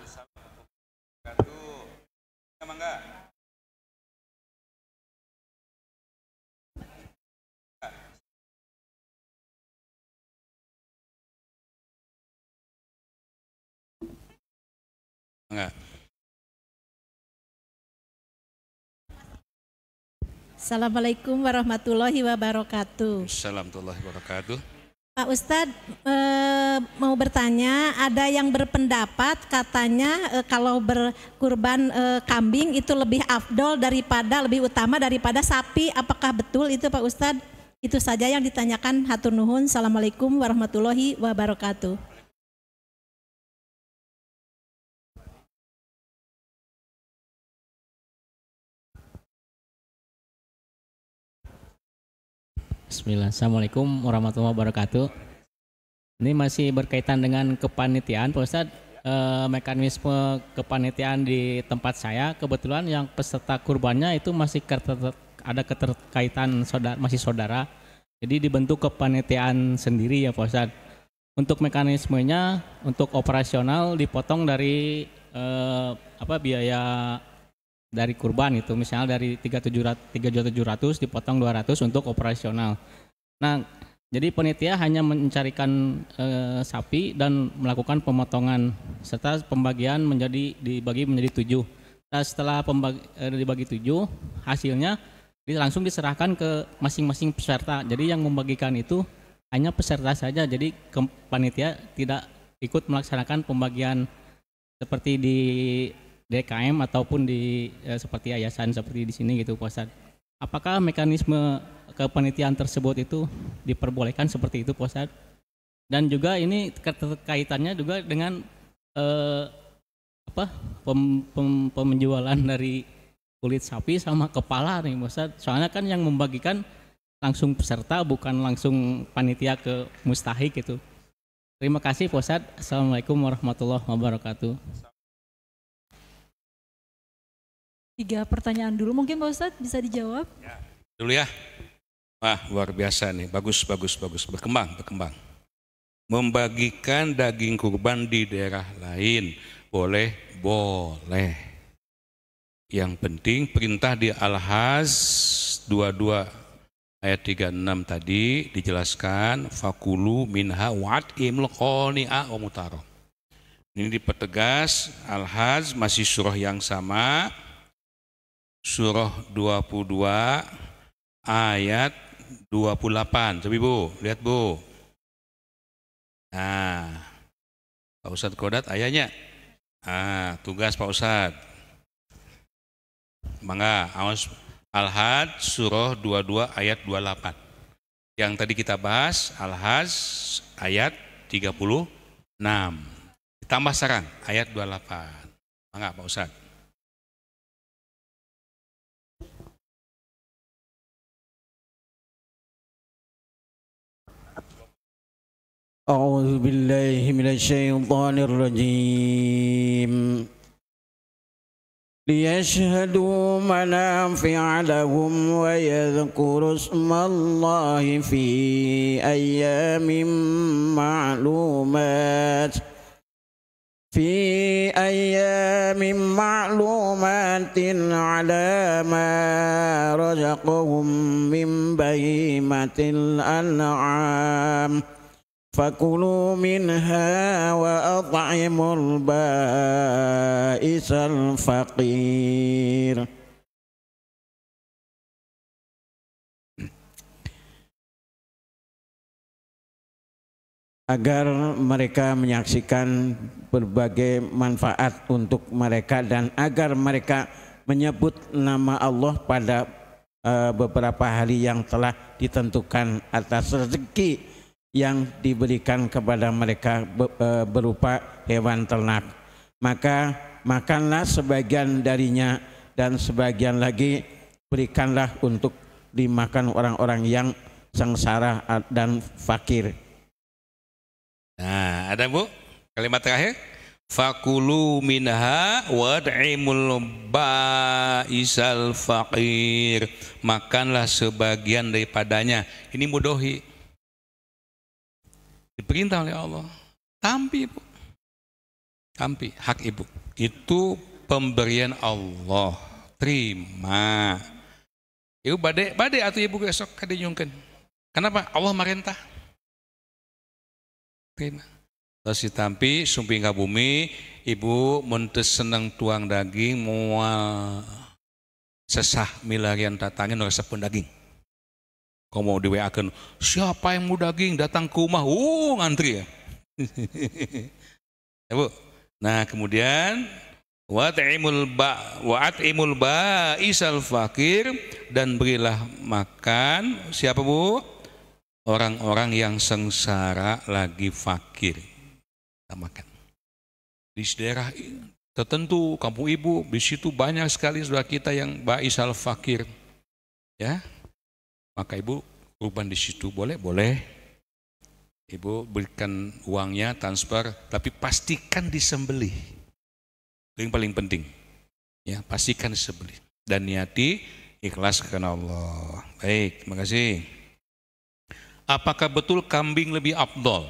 Mangga. Enggak. Assalamualaikum warahmatullahi wabarakatuh. Assalamualaikum warahmatullahi wabarakatuh. Pak Ustadz mau bertanya, ada yang berpendapat katanya kalau berkurban kambing itu lebih afdol lebih utama daripada sapi. Apakah betul itu Pak Ustadz? Itu saja yang ditanyakan. Hatur nuhun. Assalamualaikum warahmatullahi wabarakatuh. Bismillah. Assalamualaikum warahmatullahi wabarakatuh. Ini masih berkaitan dengan kepanitiaan Pak Ustadz. Mekanisme kepanitiaan di tempat saya kebetulan yang peserta kurbannya itu masih ada keterkaitan masih saudara. Jadi dibentuk kepanitiaan sendiri ya Pak Ustadz. Untuk mekanismenya, untuk operasional dipotong dari biaya dari kurban itu, misalnya dari 3.700 dipotong 200 untuk operasional. Nah, jadi panitia hanya mencarikan sapi dan melakukan pemotongan serta pembagian dibagi menjadi 7. Nah, setelah dibagi 7, hasilnya langsung diserahkan ke masing-masing peserta. Jadi yang membagikan itu hanya peserta saja. Jadi panitia tidak ikut melaksanakan pembagian seperti di DKM ataupun di seperti yayasan seperti di sini gitu Pak Ustadz. Apakah mekanisme kepanitiaan tersebut itu diperbolehkan seperti itu Pak Ustadz? Dan juga ini keterkaitannya juga dengan penjualan dari kulit sapi sama kepala nih Pak Ustadz. Soalnya kan yang membagikan langsung peserta bukan langsung panitia ke mustahik gitu. Terima kasih Pak Ustadz. Assalamualaikum warahmatullahi wabarakatuh. 3 pertanyaan dulu mungkin Pak Ustadz bisa dijawab. Ya, dulu ya. Wah, luar biasa nih. Bagus. Berkembang. Membagikan daging kurban di daerah lain. Boleh. Yang penting perintah di Al-Hajj 22 ayat 36 tadi dijelaskan fakulu minha wa'imul qani'a wa mutaro. Ini dipertegas Al-Hajj masih surah yang sama. Surah 22 ayat 28. Coba Bu, lihat Bu. Nah, Pak Ustadz Kodat ayatnya. Tugas Pak Ustadz. Mangga, awas Al-Hajj surah 22 ayat 28. Yang tadi kita bahas Al-Hajj ayat 36. Ditambah sekarang ayat 28. Mangga Pak Ustadz. أعوذ بالله من الشيطان الرجيم ليشهدوا منافع لهم ويذكروا اسم الله في أيام معلومات على ما رزقهم من بهيمة الأنعام فكلوا منها وأطعموا البائس الفقير. Agar mereka menyaksikan berbagai manfaat untuk mereka dan agar mereka menyebut nama Allah pada beberapa hari yang telah ditentukan atas rezeki yang diberikan kepada mereka berupa hewan ternak. Maka makanlah sebagian darinya dan sebagian lagi berikanlah untuk dimakan orang-orang yang sengsara dan fakir. Nah, ada Bu kalimat terakhir, fakulu minha wad'imul ba'isal faqir, makanlah sebagian daripadanya. Ini mudohi, diperintah oleh Allah. Tampi Bu, tampi hak ibu, itu pemberian Allah, terima. Ibu badai atau ibu besok kadinyungkeun. Kenapa? Allah merintah. Terima. Terus ditampi sumpi ka bumi, ibu mun teu seneng tuang daging moal sesah milarian datangin resepkeun daging. Kau mau di WA-keun, siapa yang mau daging datang ke rumah, ngantri ya. Ya Bu. Nah, kemudian wa'atimul ba'isal fakir, dan berilah makan siapa Bu? Orang-orang yang sengsara lagi fakir. Kita makan. Di daerah tertentu, kampung ibu, di situ banyak sekali saudara kita yang ba'isal fakir. Ya. Maka ibu kurban di situ boleh? Boleh. Ibu berikan uangnya, transfer, tapi pastikan disembelih. Itu yang paling penting. Ya, pastikan disembelih dan niati ikhlas karena Allah. Baik, terima kasih. Apakah betul kambing lebih afdol?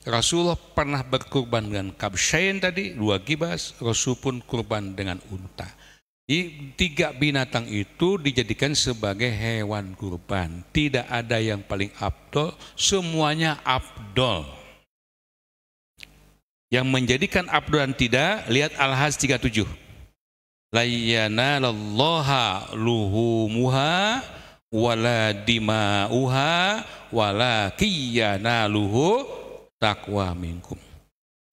Rasulullah pernah berkurban dengan kabsyain tadi, 2 gibas, Rasul pun kurban dengan unta. 3 binatang itu dijadikan sebagai hewan kurban. Tidak ada yang paling afdol, semuanya afdol. Yang menjadikan afdol dan tidak, lihat Al-Hajj 37. La yanalallaha luhumuha wala dima'uha walakiyanaluhu taqwa minkum.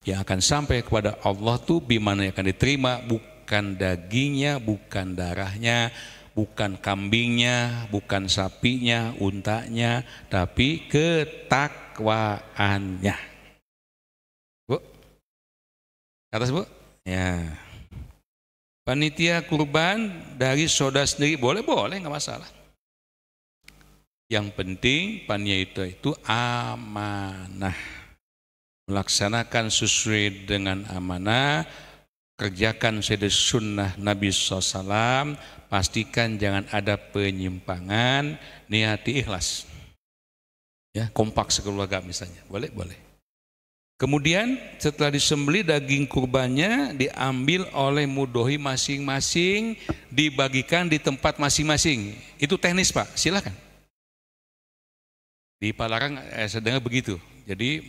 Yang akan sampai kepada Allah tuh bimana yang akan diterima, bukan dagingnya, bukan darahnya, bukan kambingnya, bukan sapinya, untanya, tapi ketakwaannya. Bu, atas Bu? Ya. Panitia kurban dari saudara sendiri boleh nggak masalah. Yang penting panitia itu amanah, melaksanakan sesuai dengan amanah, kerjakan sesuai sunnah Nabi SAW, pastikan jangan ada penyimpangan, niati ikhlas, ya kompak sekeluarga misalnya, boleh. Kemudian setelah disembelih daging kurbannya diambil oleh mudohi masing-masing, dibagikan di tempat masing-masing. Itu teknis Pak, silakan. Di Palarang saya dengar begitu. Jadi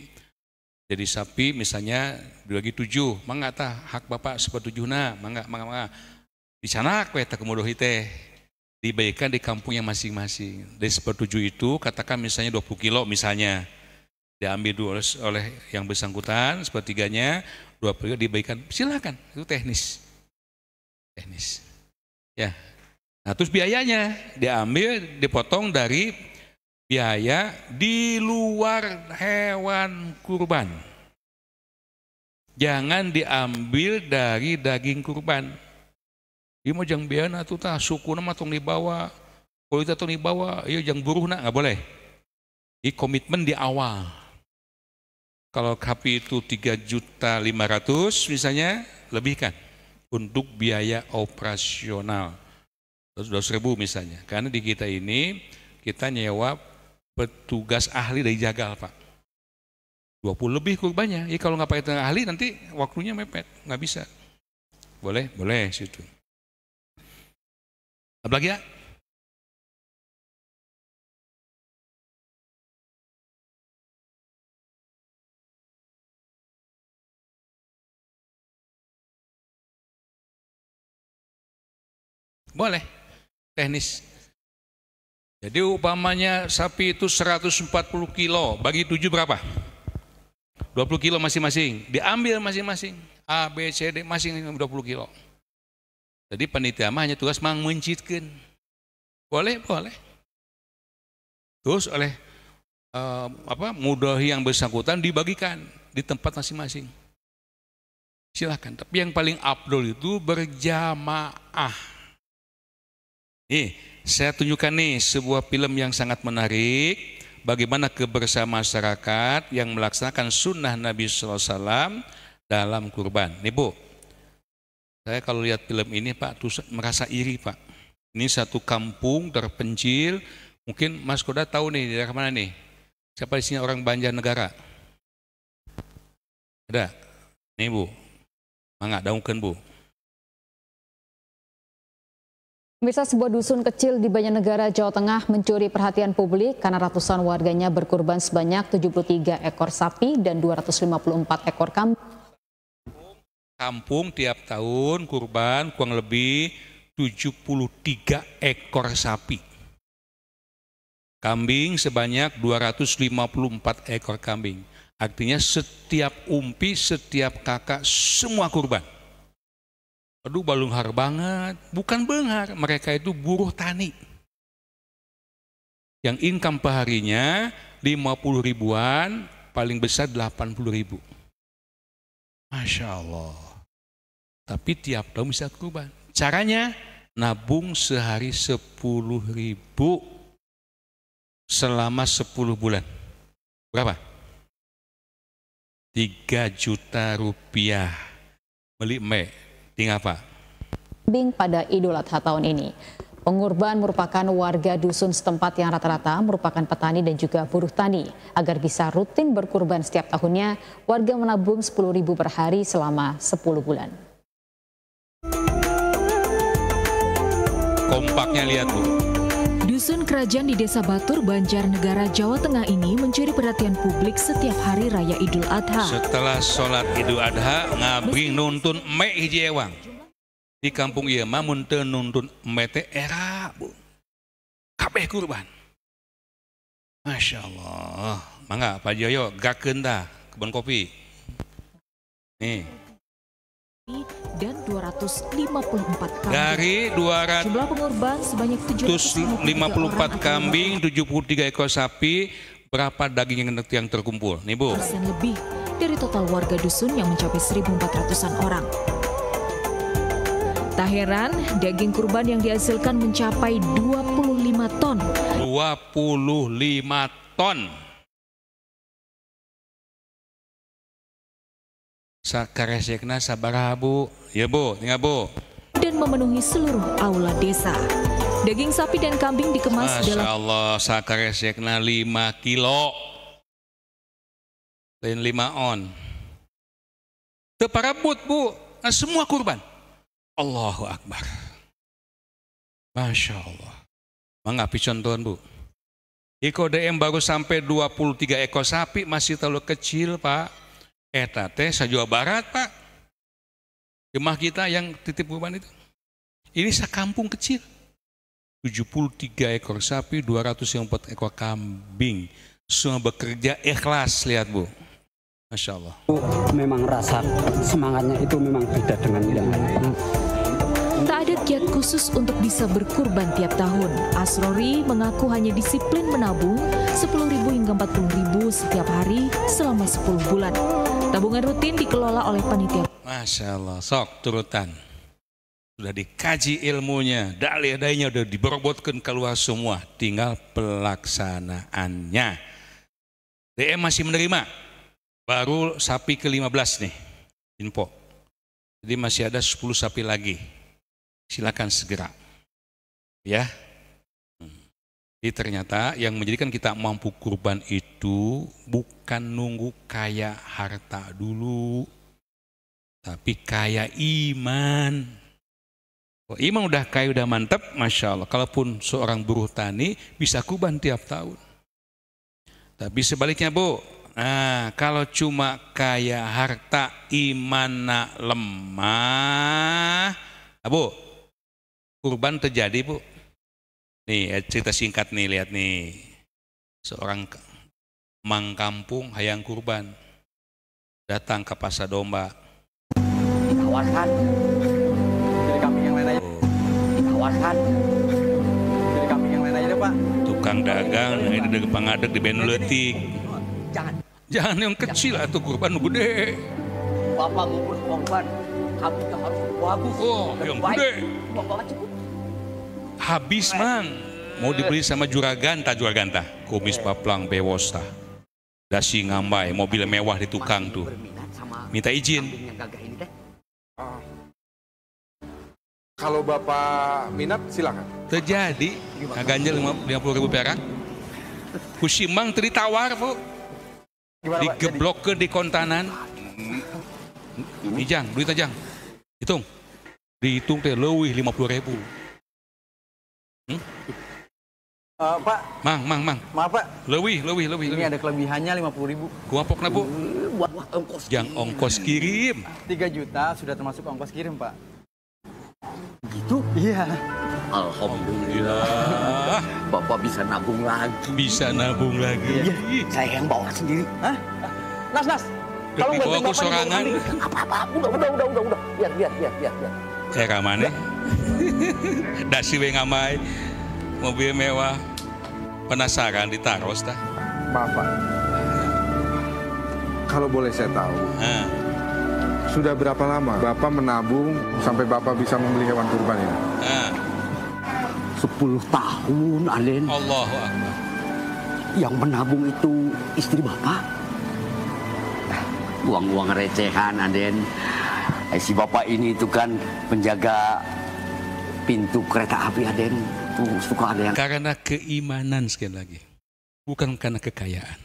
sapi misalnya dibagi 7, mangga tah hak Bapak 1/7, mangga. Di sana kue tak kemudohi teh dibagikan di kampungnya masing-masing. Dari 1/7 itu katakan misalnya 20 kilo misalnya, diambil dulu oleh yang bersangkutan, 1/3-nya 20 kilo dibagikan, silakan. Itu teknis. Ya. Nah terus biayanya diambil, dipotong dari biaya di luar hewan kurban. Jangan diambil dari daging kurban. Ieu mah jang biayana tuh tah sukuna mah tong dibawa. Kalau kita tong dibawa, ieu jang buruhna enggak boleh. Ini komitmen di awal. Kalau KP itu 3.500.000 misalnya, lebihkan untuk biaya operasional. 200.000 misalnya. Karena di kita ini kita nyewa petugas ahli dari Jagal Pak, 20 lebih kurbannya. Ya kalau nggak pakai ahli nanti waktunya mepet, nggak bisa. Boleh situ. Apa lagi ya? Boleh, teknis. Jadi umpamanya sapi itu 140 kilo, bagi 7 berapa? 20 kilo masing-masing, diambil masing-masing, A, B, C, D, masing-masing 20 kilo. Jadi panitia mah hanya tugas mencitkan. Boleh. Terus oleh mudohi yang bersangkutan dibagikan di tempat masing-masing. Silahkan. Tapi yang paling afdol itu berjamaah. Saya tunjukkan nih sebuah film yang sangat menarik. Bagaimana kebersamaan masyarakat yang melaksanakan sunnah Nabi SAW dalam kurban. Nih Bu, saya kalau lihat film ini Pak, tuh merasa iri Pak. Ini satu kampung terpencil. Mungkin Mas Koda tahu nih daerah mana nih? Siapa di sini orang Banjarnegara? Ada? Nih Bu, mangga daungkeun Bu. Pemirsa, sebuah dusun kecil di Banjarnegara, Jawa Tengah mencuri perhatian publik karena ratusan warganya berkurban sebanyak 73 ekor sapi dan 254 ekor kambing. Kampung tiap tahun kurban kurang lebih 73 ekor sapi. Kambing sebanyak 254 ekor kambing. Artinya setiap umpi, setiap kakak, semua kurban. Aduh, balunghar banget. Bukan benghar, mereka itu buruh tani. Yang income perharinya 50 ribuan, paling besar 80 ribu. Masya Allah. Tapi tiap tahun bisa kurban. Caranya nabung sehari 10 ribu selama 10 bulan. Berapa? 3 juta rupiah. Beli mie. Tinggal apa? Kambing pada Idul Adha tahun ini. Pengurban merupakan warga dusun setempat yang rata-rata merupakan petani dan juga buruh tani. Agar bisa rutin berkurban setiap tahunnya, warga menabung 10 ribu per hari selama 10 bulan. Kompaknya lihat Bu. Dusun kerajaan di Desa Batur, Banjarnegara, Jawa Tengah ini mencuri perhatian publik setiap hari raya Idul Adha. Setelah sholat Idul Adha, ngabring nuntun mek hiji ewang. Di kampung ieu mah mun teu nuntun mek teh era Bu. Kabeh kurban. Masya Allah. Mangga Pak Joyo gakeun tah kebun kopi. Nih. Dan 254 kambing. Dari 200 jumlah pengorban sebanyak 754 kambing, 73 ekor sapi, berapa daging yang terkumpul? Nih Bu. Persen lebih dari total warga dusun yang mencapai 1.400-an orang. Tak heran, daging kurban yang dihasilkan mencapai 25 ton. 25 ton. Sakaresekna sabaraha Bu? Ya Bu, tinggal Bu. Dan memenuhi seluruh aula desa. Daging sapi dan kambing dikemas Masya dalam... Allah, sakaresekna 5 kilo. Lain 5 on. Teparabut Bu, nah, semua kurban. Allahu Akbar. Masya Allah. Mangga contohan Bu. Iko DM baru sampai 23 ekor sapi, masih terlalu kecil Pak. Eta teh sa-Jawa Barat Pak. Jemaah kita yang titip kurban itu. Ini sakampung kecil. 73 ekor sapi, 204 ekor kambing. Semua bekerja ikhlas, lihat Bu. Masya Allah. Memang rasa semangatnya itu memang beda dengan yang lain. Tak ada kiat khusus untuk bisa berkurban tiap tahun. Asrori mengaku hanya disiplin menabung 10.000 hingga 40.000 setiap hari selama 10 bulan. Tabungan rutin dikelola oleh panitia. Masya Allah, sok turutan. Sudah dikaji ilmunya, dalih-dalihnya udah diberobotkan keluar semua. Tinggal pelaksanaannya. DM masih menerima. Baru sapi ke-15 nih, info. Jadi masih ada 10 sapi lagi. Silakan segera. Ya. Jadi ternyata yang menjadikan kita mampu kurban itu bukan nunggu kaya harta dulu, tapi kaya iman. Oh, iman udah kaya, udah mantap, Masya Allah. Kalaupun seorang buruh tani bisa kurban tiap tahun. Tapi sebaliknya Bu, nah kalau cuma kaya harta, iman lemah, Bu, kurban terjadi Bu. Nih cerita singkat nih, lihat nih. Seorang mang kampung hayang kurban. Datang ke pasar domba. Ditawarkan. Jadi kambing yang lain aja. Ditawarkan. Jadi kambing yang lain aja deh Pak. Tukang dagang yang itu pangadeg di benu leutik. Jangan yang kecil atau kurban gede. Bapak ngurus korban, kamu harus bagus. Oh, yang gede. Bapak cukup. Habis mang. Mau dibeli sama juraganta. Kumis paplang bewosta. Dasi ngambai, mobil mewah di tukang tuh. Minta izin. Kalau Bapak minat silakan. Terjadi, ganjil 50.000 perak. Kusimang ditawar, Bu. Digeblok ke di kontanan. Ijang, duit aja. Hitung. Dihitung teh leuwih 50.000. Pak. Mang. Maaf Pak. Leuwih. Ini ada kelebihannya 50.000. Kuapokna, Bu? Buat ongkos. Yang ongkos kirim. 3 juta sudah termasuk ongkos kirim, Pak. Gitu? Iya. Alhamdulillah. Bapak bisa nabung lagi. Iya. Saya yang bawa sendiri. Hah? Nas. Kalau bawa aku sorangan. Apa-apa. Udah. Biar. Kamane. Dasi we ngamai. Mobil mewah. Penasaran ditaros tah. Maaf Pak. Kalau boleh saya tahu. Sudah berapa lama Bapak menabung sampai Bapak bisa membeli hewan kurban ini? 10 tahun, Aden. Allahu Akbar. Yang menabung itu istri Bapak. Uang-uang recehan, Aden. Si Bapak ini itu kan penjaga pintu kereta api, Aden. Suka ada yang... Karena keimanan sekali lagi. Bukan karena kekayaan.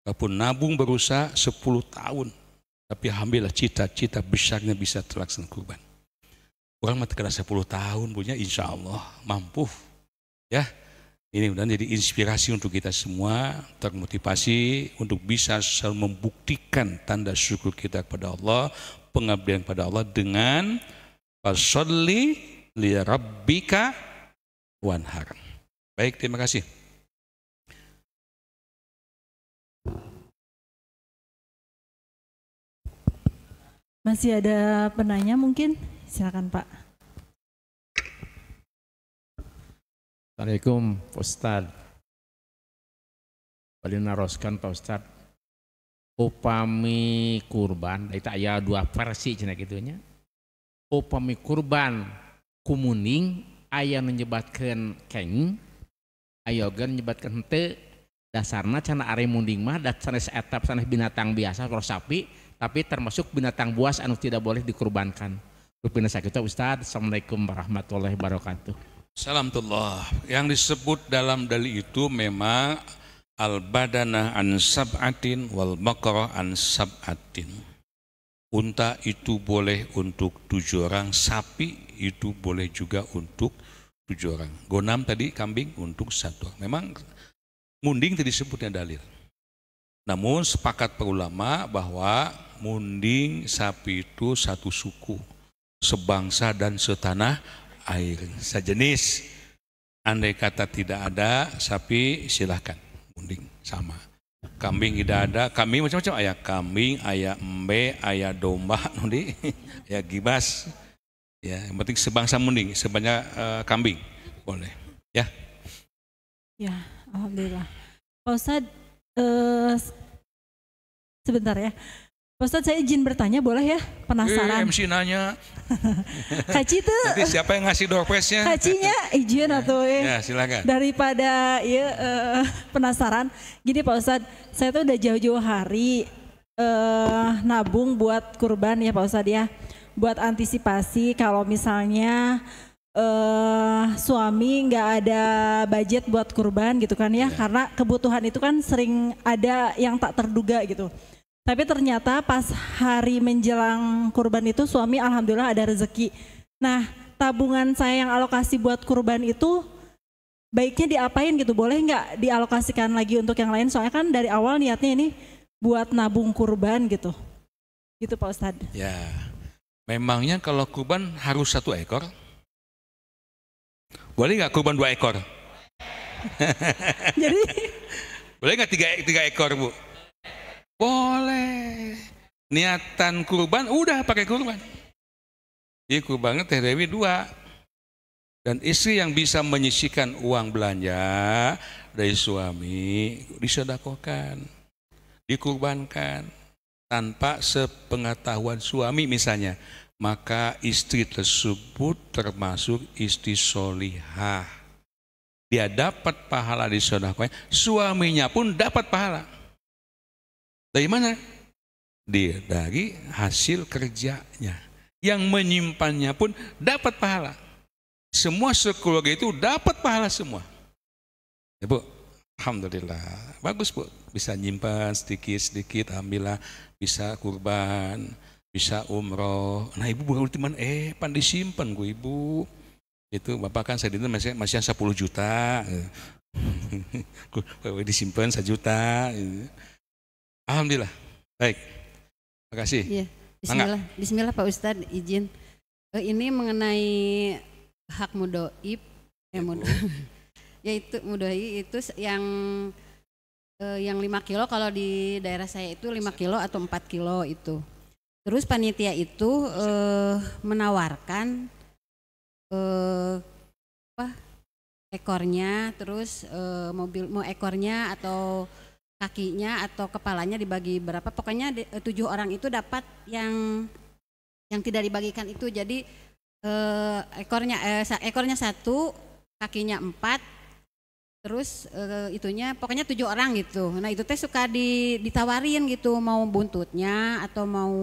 Walaupun nabung berusaha 10 tahun. Tapi alhamdulillah cita-cita besarnya bisa terlaksana kurban. Orang mati kena 10 tahun punya insya Allah mampu. Ya, ini mudah jadi inspirasi untuk kita semua, termotivasi untuk bisa selalu membuktikan tanda syukur kita kepada Allah, pengabdian pada Allah dengan fasholli li rabbika wanhar. Baik, terima kasih. Masih ada penanya mungkin? Silakan Pak. Assalamualaikum Pak Ustadz. Bali naroskan Pak Ustadz. Upami kurban, itu aya 2 versi cenah gitunya. Upami kurban kumuning aya menyebatkan keng, aya oge menyebatkan henteu. Dasarna cenah are munding mah da sanes etap sanes binatang biasa kalau sapi, tapi termasuk binatang buas anu tidak boleh dikurbankan. Rupina sakitu Ustaz. Assalamualaikum warahmatullahi wabarakatuh. Salamullah. Yang disebut dalam dalil itu memang al-badanah an sab'atin wal baqarah an sab'atin. Unta itu boleh untuk 7 orang, sapi itu boleh juga untuk 7 orang. Gonam tadi kambing untuk 1 orang. Memang munding tadi disebutnya dalil. Namun sepakat para ulama bahwa munding sapi itu satu suku, sebangsa dan setanah air, sejenis. Andai kata tidak ada sapi silahkan munding sama. Kambing tidak ada, kambing macam-macam, ayah kambing, ayah embe, ayah domba, nundi, ayah gibas. Ya, yang penting sebangsa munding, sebanyak kambing boleh. Ya. Ya, alhamdulillah. Pak Ustadz, sebentar ya. Pak Ustadz, saya izin bertanya boleh ya? Penasaran. MC nanya. Kaci tuh. Nanti siapa yang ngasih doorpressnya? Kacinya izin atau ya silakan. Daripada ya penasaran. Gini Pak Ustadz, saya tuh udah jauh-jauh hari nabung buat kurban ya Pak Ustadz ya. Buat antisipasi kalau misalnya suami nggak ada budget buat kurban gitu kan ya, karena kebutuhan itu kan sering ada yang tak terduga gitu. Tapi ternyata pas hari menjelang kurban itu suami alhamdulillah ada rezeki. Nah, tabungan saya yang alokasi buat kurban itu baiknya diapain gitu? Boleh nggak dialokasikan lagi untuk yang lain? Soalnya kan dari awal niatnya ini buat nabung kurban gitu. Gitu Pak Ustadz. Ya, memangnya kalau kurban harus 1 ekor? Boleh nggak kurban 2 ekor? Jadi boleh nggak 3 ekor Bu? Boleh. Niatan kurban udah pakai kurban. Jadi kurbannya Teh Dewi 2. Dan istri yang bisa menyisihkan uang belanja dari suami disedekahkan, dikurbankan. tanpa sepengetahuan suami misalnya, maka istri tersebut termasuk istri solihah. Dia dapat pahala di sedekahnya, suaminya pun dapat pahala. Dari mana? Dari hasil kerjanya. Yang menyimpannya pun dapat pahala. Semua sekeluarga itu dapat pahala semua. Ya, Bu, alhamdulillah. Bagus, Bu. Bisa nyimpan sedikit-sedikit, alhamdulillah. Bisa kurban, bisa umroh. Nah, Ibu bukan ultiman, pandai simpan gue, Ibu. Itu Bapak kan saya masih 10 juta. Disimpan 1 juta. Alhamdulillah. Baik. Terima kasih. Ya, Bismillah Pak Ustadz, izin. Ini mengenai hak mudoib, yaitu mudoib itu yang 5 kilo, kalau di daerah saya itu 5 kilo atau 4 kilo itu. Terus panitia itu menawarkan ekornya, terus mau ekornya atau kakinya atau kepalanya dibagi berapa, pokoknya 7 orang itu dapat yang tidak dibagikan itu. Jadi ekornya 1, kakinya 4, terus itunya pokoknya 7 orang gitu. Nah itu teh suka ditawarin gitu, mau buntutnya atau mau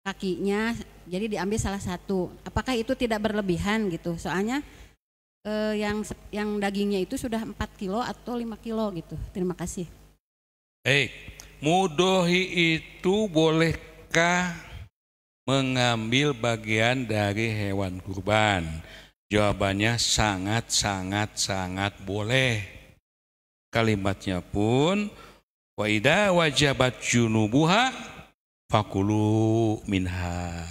kakinya, jadi diambil salah satu. Apakah itu tidak berlebihan gitu? Soalnya yang dagingnya itu sudah 4 kilo atau 5 kilo gitu. Terima kasih. Mudohi itu bolehkah mengambil bagian dari hewan kurban? Jawabannya sangat boleh. Kalimatnya pun wa idza wajabat junubuha fakulu minha.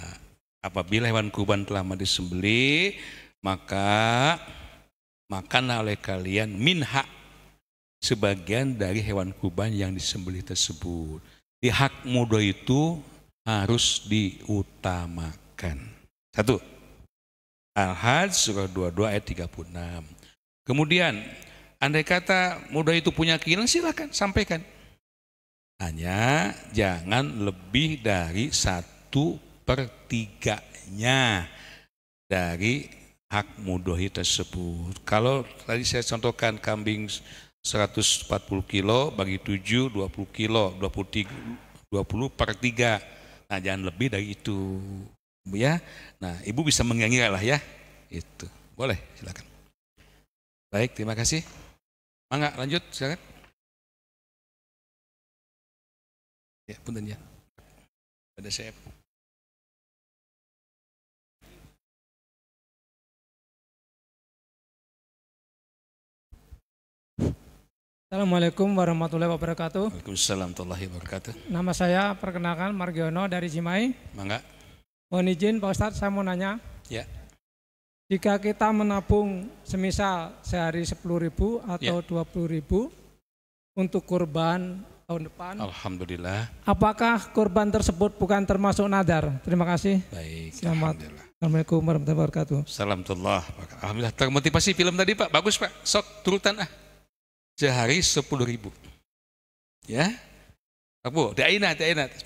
Apabila hewan kurban telah disembelih, maka makanlah oleh kalian minha, sebagian dari hewan kurban yang disembelih tersebut. Di hak mudo itu harus diutamakan. 1. Al-Hajj surah 22 ayat 36. Kemudian andai kata mudo itu punya keinginan, silakan sampaikan. Hanya jangan lebih dari 1/3-nya dari hak mudohi tersebut. Kalau tadi saya contohkan kambing 140 kilo bagi 7, 20 kilo, 20/3. Nah jangan lebih dari itu, ya. Nah Ibu bisa mengira lah ya, itu boleh, silakan. Baik, terima kasih. Mangga lanjut, silakan. Ya, punten ya. Ada saya. Assalamualaikum warahmatullahi wabarakatuh. Waalaikumsalam warahmatullahi wabarakatuh. Nama saya perkenalkan Margiono dari Cimahi. Mangga. Mohon izin Pak Ustadz, saya mau nanya. Ya. Jika kita menabung semisal sehari 10.000 atau 20.000 untuk kurban tahun depan. Alhamdulillah. Apakah kurban tersebut bukan termasuk nadar? Terima kasih. Baik. Selamat. Assalamualaikum warahmatullahi wabarakatuh. Alhamdulillah. Alhamdulillah, termotivasi film tadi Pak. Bagus Pak. Sok turutan Sehari 10.000. Ya. Bu, diainat 10.000.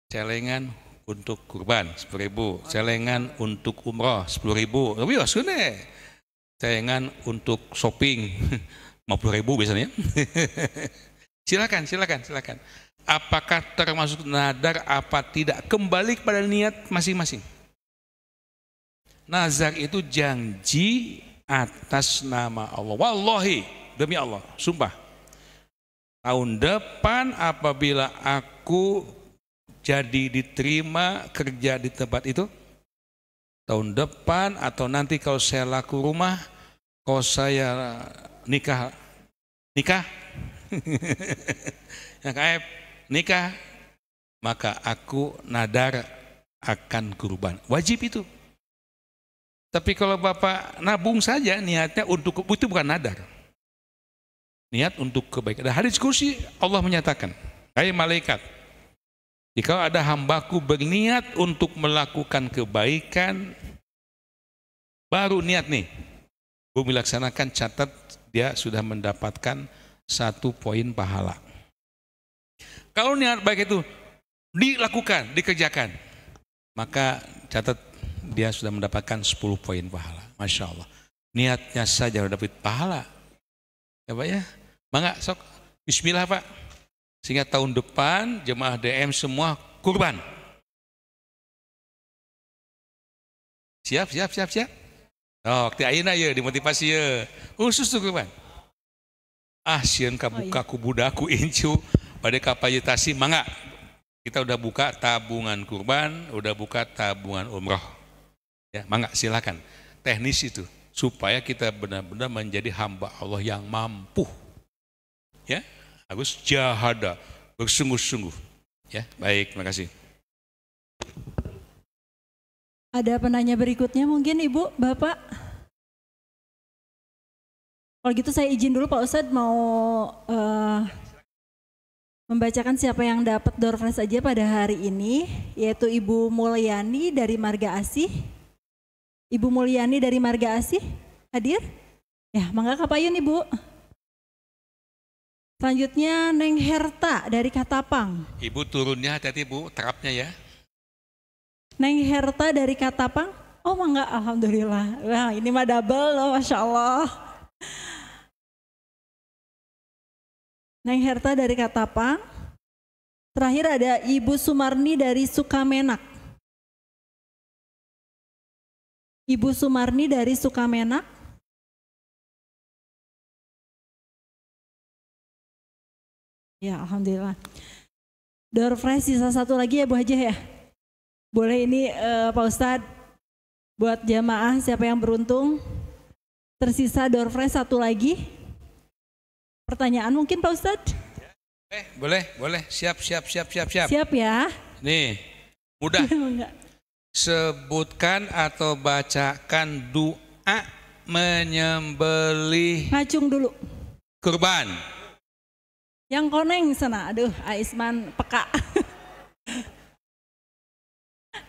Celengan untuk kurban 10.000. Celengan untuk umroh 10.000. Tapi ya sudah. Celengan untuk shopping 50.000 biasanya. Silakan. Apakah termasuk nadar apa tidak? Kembali kepada niat masing-masing. Nazar itu janji atas nama Allah. Wallahi, demi Allah, sumpah. Tahun depan apabila aku jadi diterima kerja di tempat itu, tahun depan atau nanti kalau saya laku rumah, kalau saya nikah, nikah, maka aku nadar akan kurban. Wajib itu. Tapi kalau Bapak nabung saja, niatnya untuk itu bukan nadar. Niat untuk kebaikan. Ada hadis kursi Allah menyatakan, hai malaikat, jika ada hambaku berniat untuk melakukan kebaikan, baru niat nih, bumi laksanakan, catat dia sudah mendapatkan 1 poin pahala. Kalau niat baik itu dilakukan, dikerjakan, maka catat dia sudah mendapatkan 10 poin pahala. Masya Allah. Niatnya saja sudah dapat pahala. Ya Pak ya. Mangga sok. Bismillah Pak. Sehingga tahun depan jemaah DM semua kurban. Siap. Oh, ti ayeuna ye dimotivasi ye. Khusus tuh kurban. Sieun kabuka ku budaku incu pada kapayitasi mangga. Kita udah buka tabungan kurban, udah buka tabungan umroh. Ya, mangga silakan. Teknis itu supaya kita benar-benar menjadi hamba Allah yang mampu. Ya, harus jahada, bersungguh-sungguh. Ya, baik, terima kasih. Ada penanya berikutnya mungkin Ibu, Bapak? Kalau gitu saya izin dulu Pak Ustadz mau membacakan siapa yang dapat door prize aja pada hari ini, yaitu Ibu Mulyani dari Marga Asih. Ibu Mulyani dari Marga Asih hadir? Ya, mangga kapayun Ibu. Selanjutnya Neng Herta dari Katapang. Ibu turunnya hati-hati Bu, terapnya ya. Neng Herta dari Katapang. Oh mangga, alhamdulillah. Wah ini mah double loh, Masya Allah. Neng Herta dari Katapang. Terakhir ada Ibu Sumarni dari Sukamenak. Ibu Sumarni dari Sukamenak. Ya, alhamdulillah. Door prize sisa satu lagi ya Bu Hajah ya. Boleh ini Pak Ustadz buat jamaah siapa yang beruntung. Tersisa door prize satu lagi. Pertanyaan mungkin Pak Ustadz? Boleh. Siap. Siap ya. Nih, mudah. Sebutkan atau bacakan doa menyembelih. Ngacung dulu. Kurban. Yang koneng sana, aduh Aisman peka.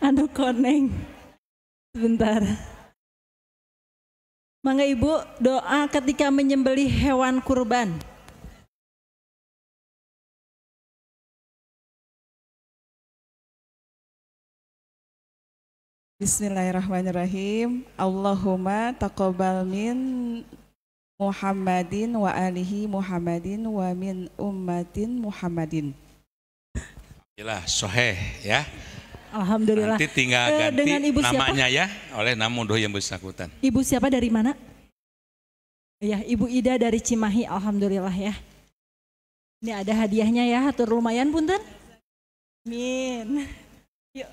Anu koneng. Sebentar. Mangga Ibu doa ketika menyembelih hewan kurban. Bismillahirrahmanirrahim. Allahumma taqabbal min Muhammadin wa alihi Muhammadin wa min ummatin Muhammadin. Alhamdulillah, soheh ya. Alhamdulillah. Nanti tinggal ganti dengan Ibu namanya siapa? ya oleh namudoh yang bersangkutan. Ibu siapa dari mana? Ya, Ibu Ida dari Cimahi. Alhamdulillah ya. Ini ada hadiahnya ya, hatur lumayan punten. Amin. Yuk.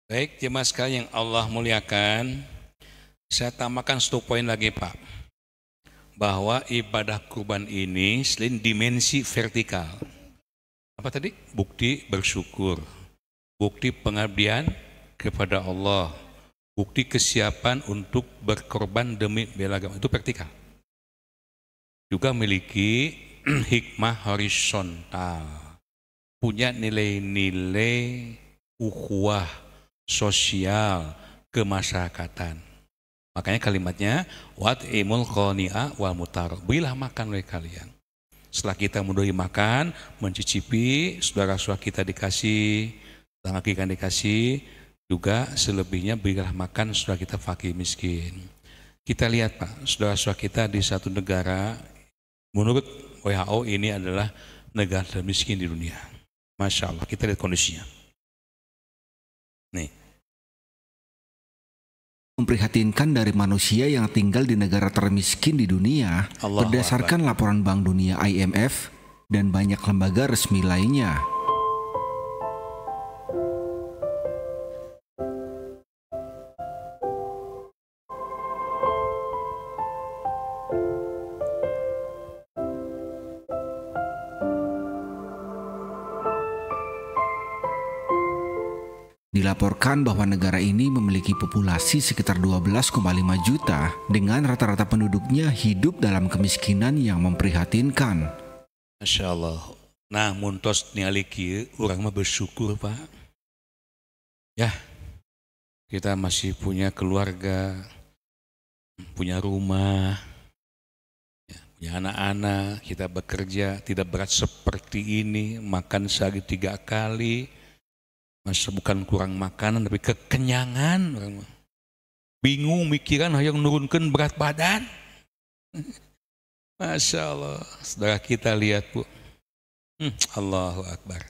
Baik, jemaah sekalian yang Allah muliakan, saya tambahkan 1 poin lagi Pak, bahwa ibadah kurban ini selain dimensi vertikal, apa tadi? Bukti bersyukur, bukti pengabdian kepada Allah, bukti kesiapan untuk berkorban demi bela agama, itu vertikal. Juga memiliki hikmah horizontal, punya nilai-nilai ukhuwah sosial kemasyarakatan. Makanya kalimatnya wat'imul qani'a wal mutar. Berilah makan oleh kalian. Setelah kita mendoi makan, mencicipi, saudara-saudara kita dikasih, tetangga kita dikasih, juga selebihnya berilah makan saudara kita fakir miskin. Kita lihat Pak, saudara-saudara kita di satu negara, menurut WHO ini adalah negara termiskin di dunia. Masya Allah, kita lihat kondisinya. Nih. Memprihatinkan dari manusia yang tinggal di negara termiskin di dunia berdasarkan laporan Bank Dunia IMF dan banyak lembaga resmi lainnya. Dilaporkan bahwa negara ini memiliki populasi sekitar 12,5 juta dengan rata-rata penduduknya hidup dalam kemiskinan yang memprihatinkan. Masya Allah. Nah, muntos ningali kieu urang mah bersyukur Pak. Ya. kita masih punya keluarga, punya rumah, punya anak-anak, kita bekerja tidak berat seperti ini, makan sehari 3 kali, masa bukan kurang makanan tapi kekenyangan. Bingung mikiran hayang nurunkan berat badan. Masya Allah, saudara kita lihat Bu, Allahu Akbar.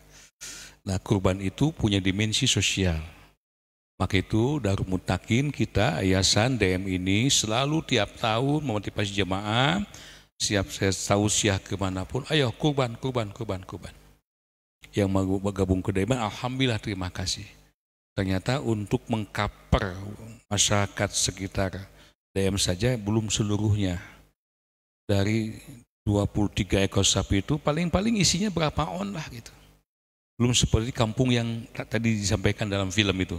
Nah kurban itu punya dimensi sosial. Maka itu Darul Muttaqin kita, Yayasan DM ini selalu tiap tahun memotivasi jemaah, siap saya tausiah kemanapun, ayo kurban. Yang mau bergabung ke DM, alhamdulillah terima kasih. Ternyata untuk mengcover masyarakat sekitar DM saja belum seluruhnya. Dari 23 ekor sapi itu paling-paling isinya berapa on lah gitu. Belum seperti kampung yang tadi disampaikan dalam film itu.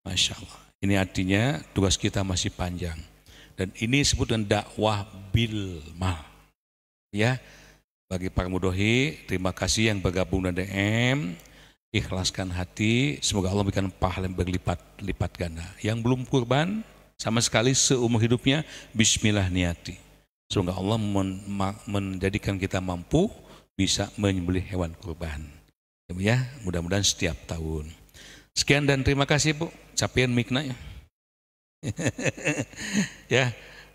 Masya Allah. Ini artinya tugas kita masih panjang. Dan ini disebut dengan dakwah bil mal. Ya, bagi para mudohi, terima kasih yang bergabung dengan DM. Ikhlaskan hati, semoga Allah memberikan pahala yang berlipat ganda. Yang belum kurban, sama sekali seumur hidupnya, bismillah niati. Semoga Allah menjadikan kita mampu bisa menyembelih hewan kurban. Ya, mudah-mudahan setiap tahun. Sekian dan terima kasih Bu. Capian mikna ya.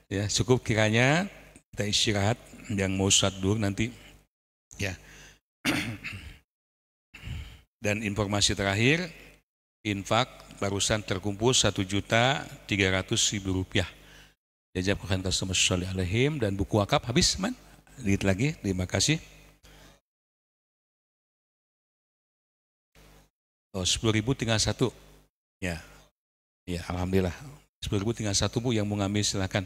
Ya, cukup kiranya kita istirahat. Yang mau sadur nanti ya. Dan informasi terakhir, infak barusan terkumpul 1.300.000 rupiah. Jajabkan customer sholli alaihim dan buku wakaf habis man. Lihat lagi, terima kasih. Oh, 10.000 tinggal 1. Ya. Ya, alhamdulillah. 10.000 tinggal 1 Bu, yang mau ngambil silakan.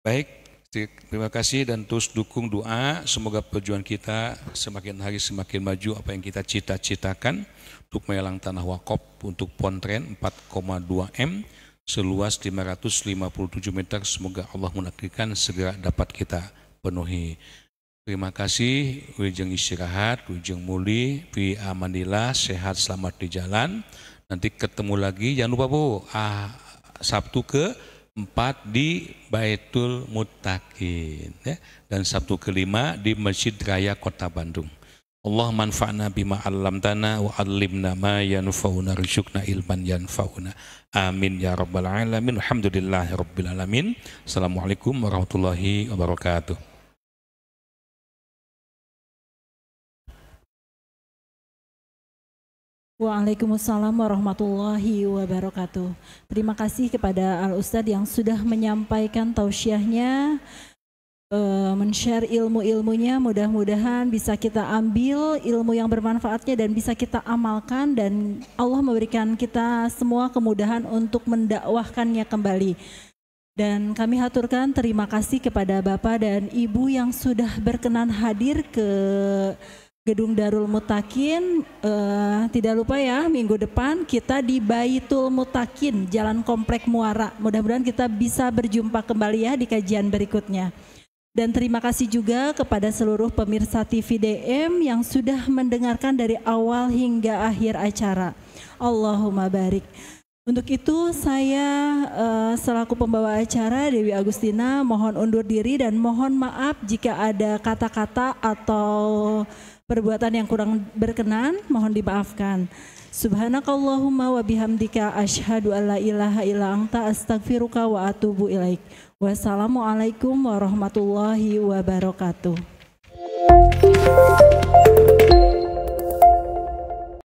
Baik. Terima kasih dan terus dukung doa, semoga perjuangan kita semakin hari semakin maju apa yang kita cita-citakan untuk melelang tanah wakaf untuk Pontren 4,2 M seluas 557 meter, semoga Allah menakdirkan segera dapat kita penuhi. Terima kasih, wijeng istirahat, wijeng muli, fi amanillah, sehat selamat di jalan. Nanti ketemu lagi, jangan lupa Bu, Sabtu ke-4 di Baitul Muttaqin ya, dan Sabtu ke-5 di Masjid Raya Kota Bandung. Allah manfa'na bima 'allamtana wa 'allimna ma yanfa'una warzuqna ilman yanfa'una. Amin ya rabbal alamin. Alhamdulillahi rabbil alamin. Assalamualaikum warahmatullahi wabarakatuh. Waalaikumsalam warahmatullahi wabarakatuh. Terima kasih kepada Al-Ustadz yang sudah menyampaikan tausiahnya, men-share ilmu-ilmunya. Mudah-mudahan bisa kita ambil ilmu yang bermanfaatnya dan bisa kita amalkan, dan Allah memberikan kita semua kemudahan untuk mendakwahkannya kembali. Dan kami haturkan terima kasih kepada Bapak dan Ibu yang sudah berkenan hadir ke Gedung Darul Muttaqin. Tidak lupa ya, minggu depan kita di Baitul Muttaqin, Jalan Komplek Muara. Mudah-mudahan kita bisa berjumpa kembali ya di kajian berikutnya. Dan terima kasih juga kepada seluruh pemirsa TV DM yang sudah mendengarkan dari awal hingga akhir acara. Allahumma barik. Untuk itu saya selaku pembawa acara Dewi Agustina mohon undur diri dan mohon maaf jika ada kata-kata atau perbuatan yang kurang berkenan, mohon dimaafkan. Subhanakallahumma wa bihamdika asyhadu an la ilaha illa anta astaghfiruka wa atubu ilaik. Wassalamualaikum warahmatullahi wabarakatuh.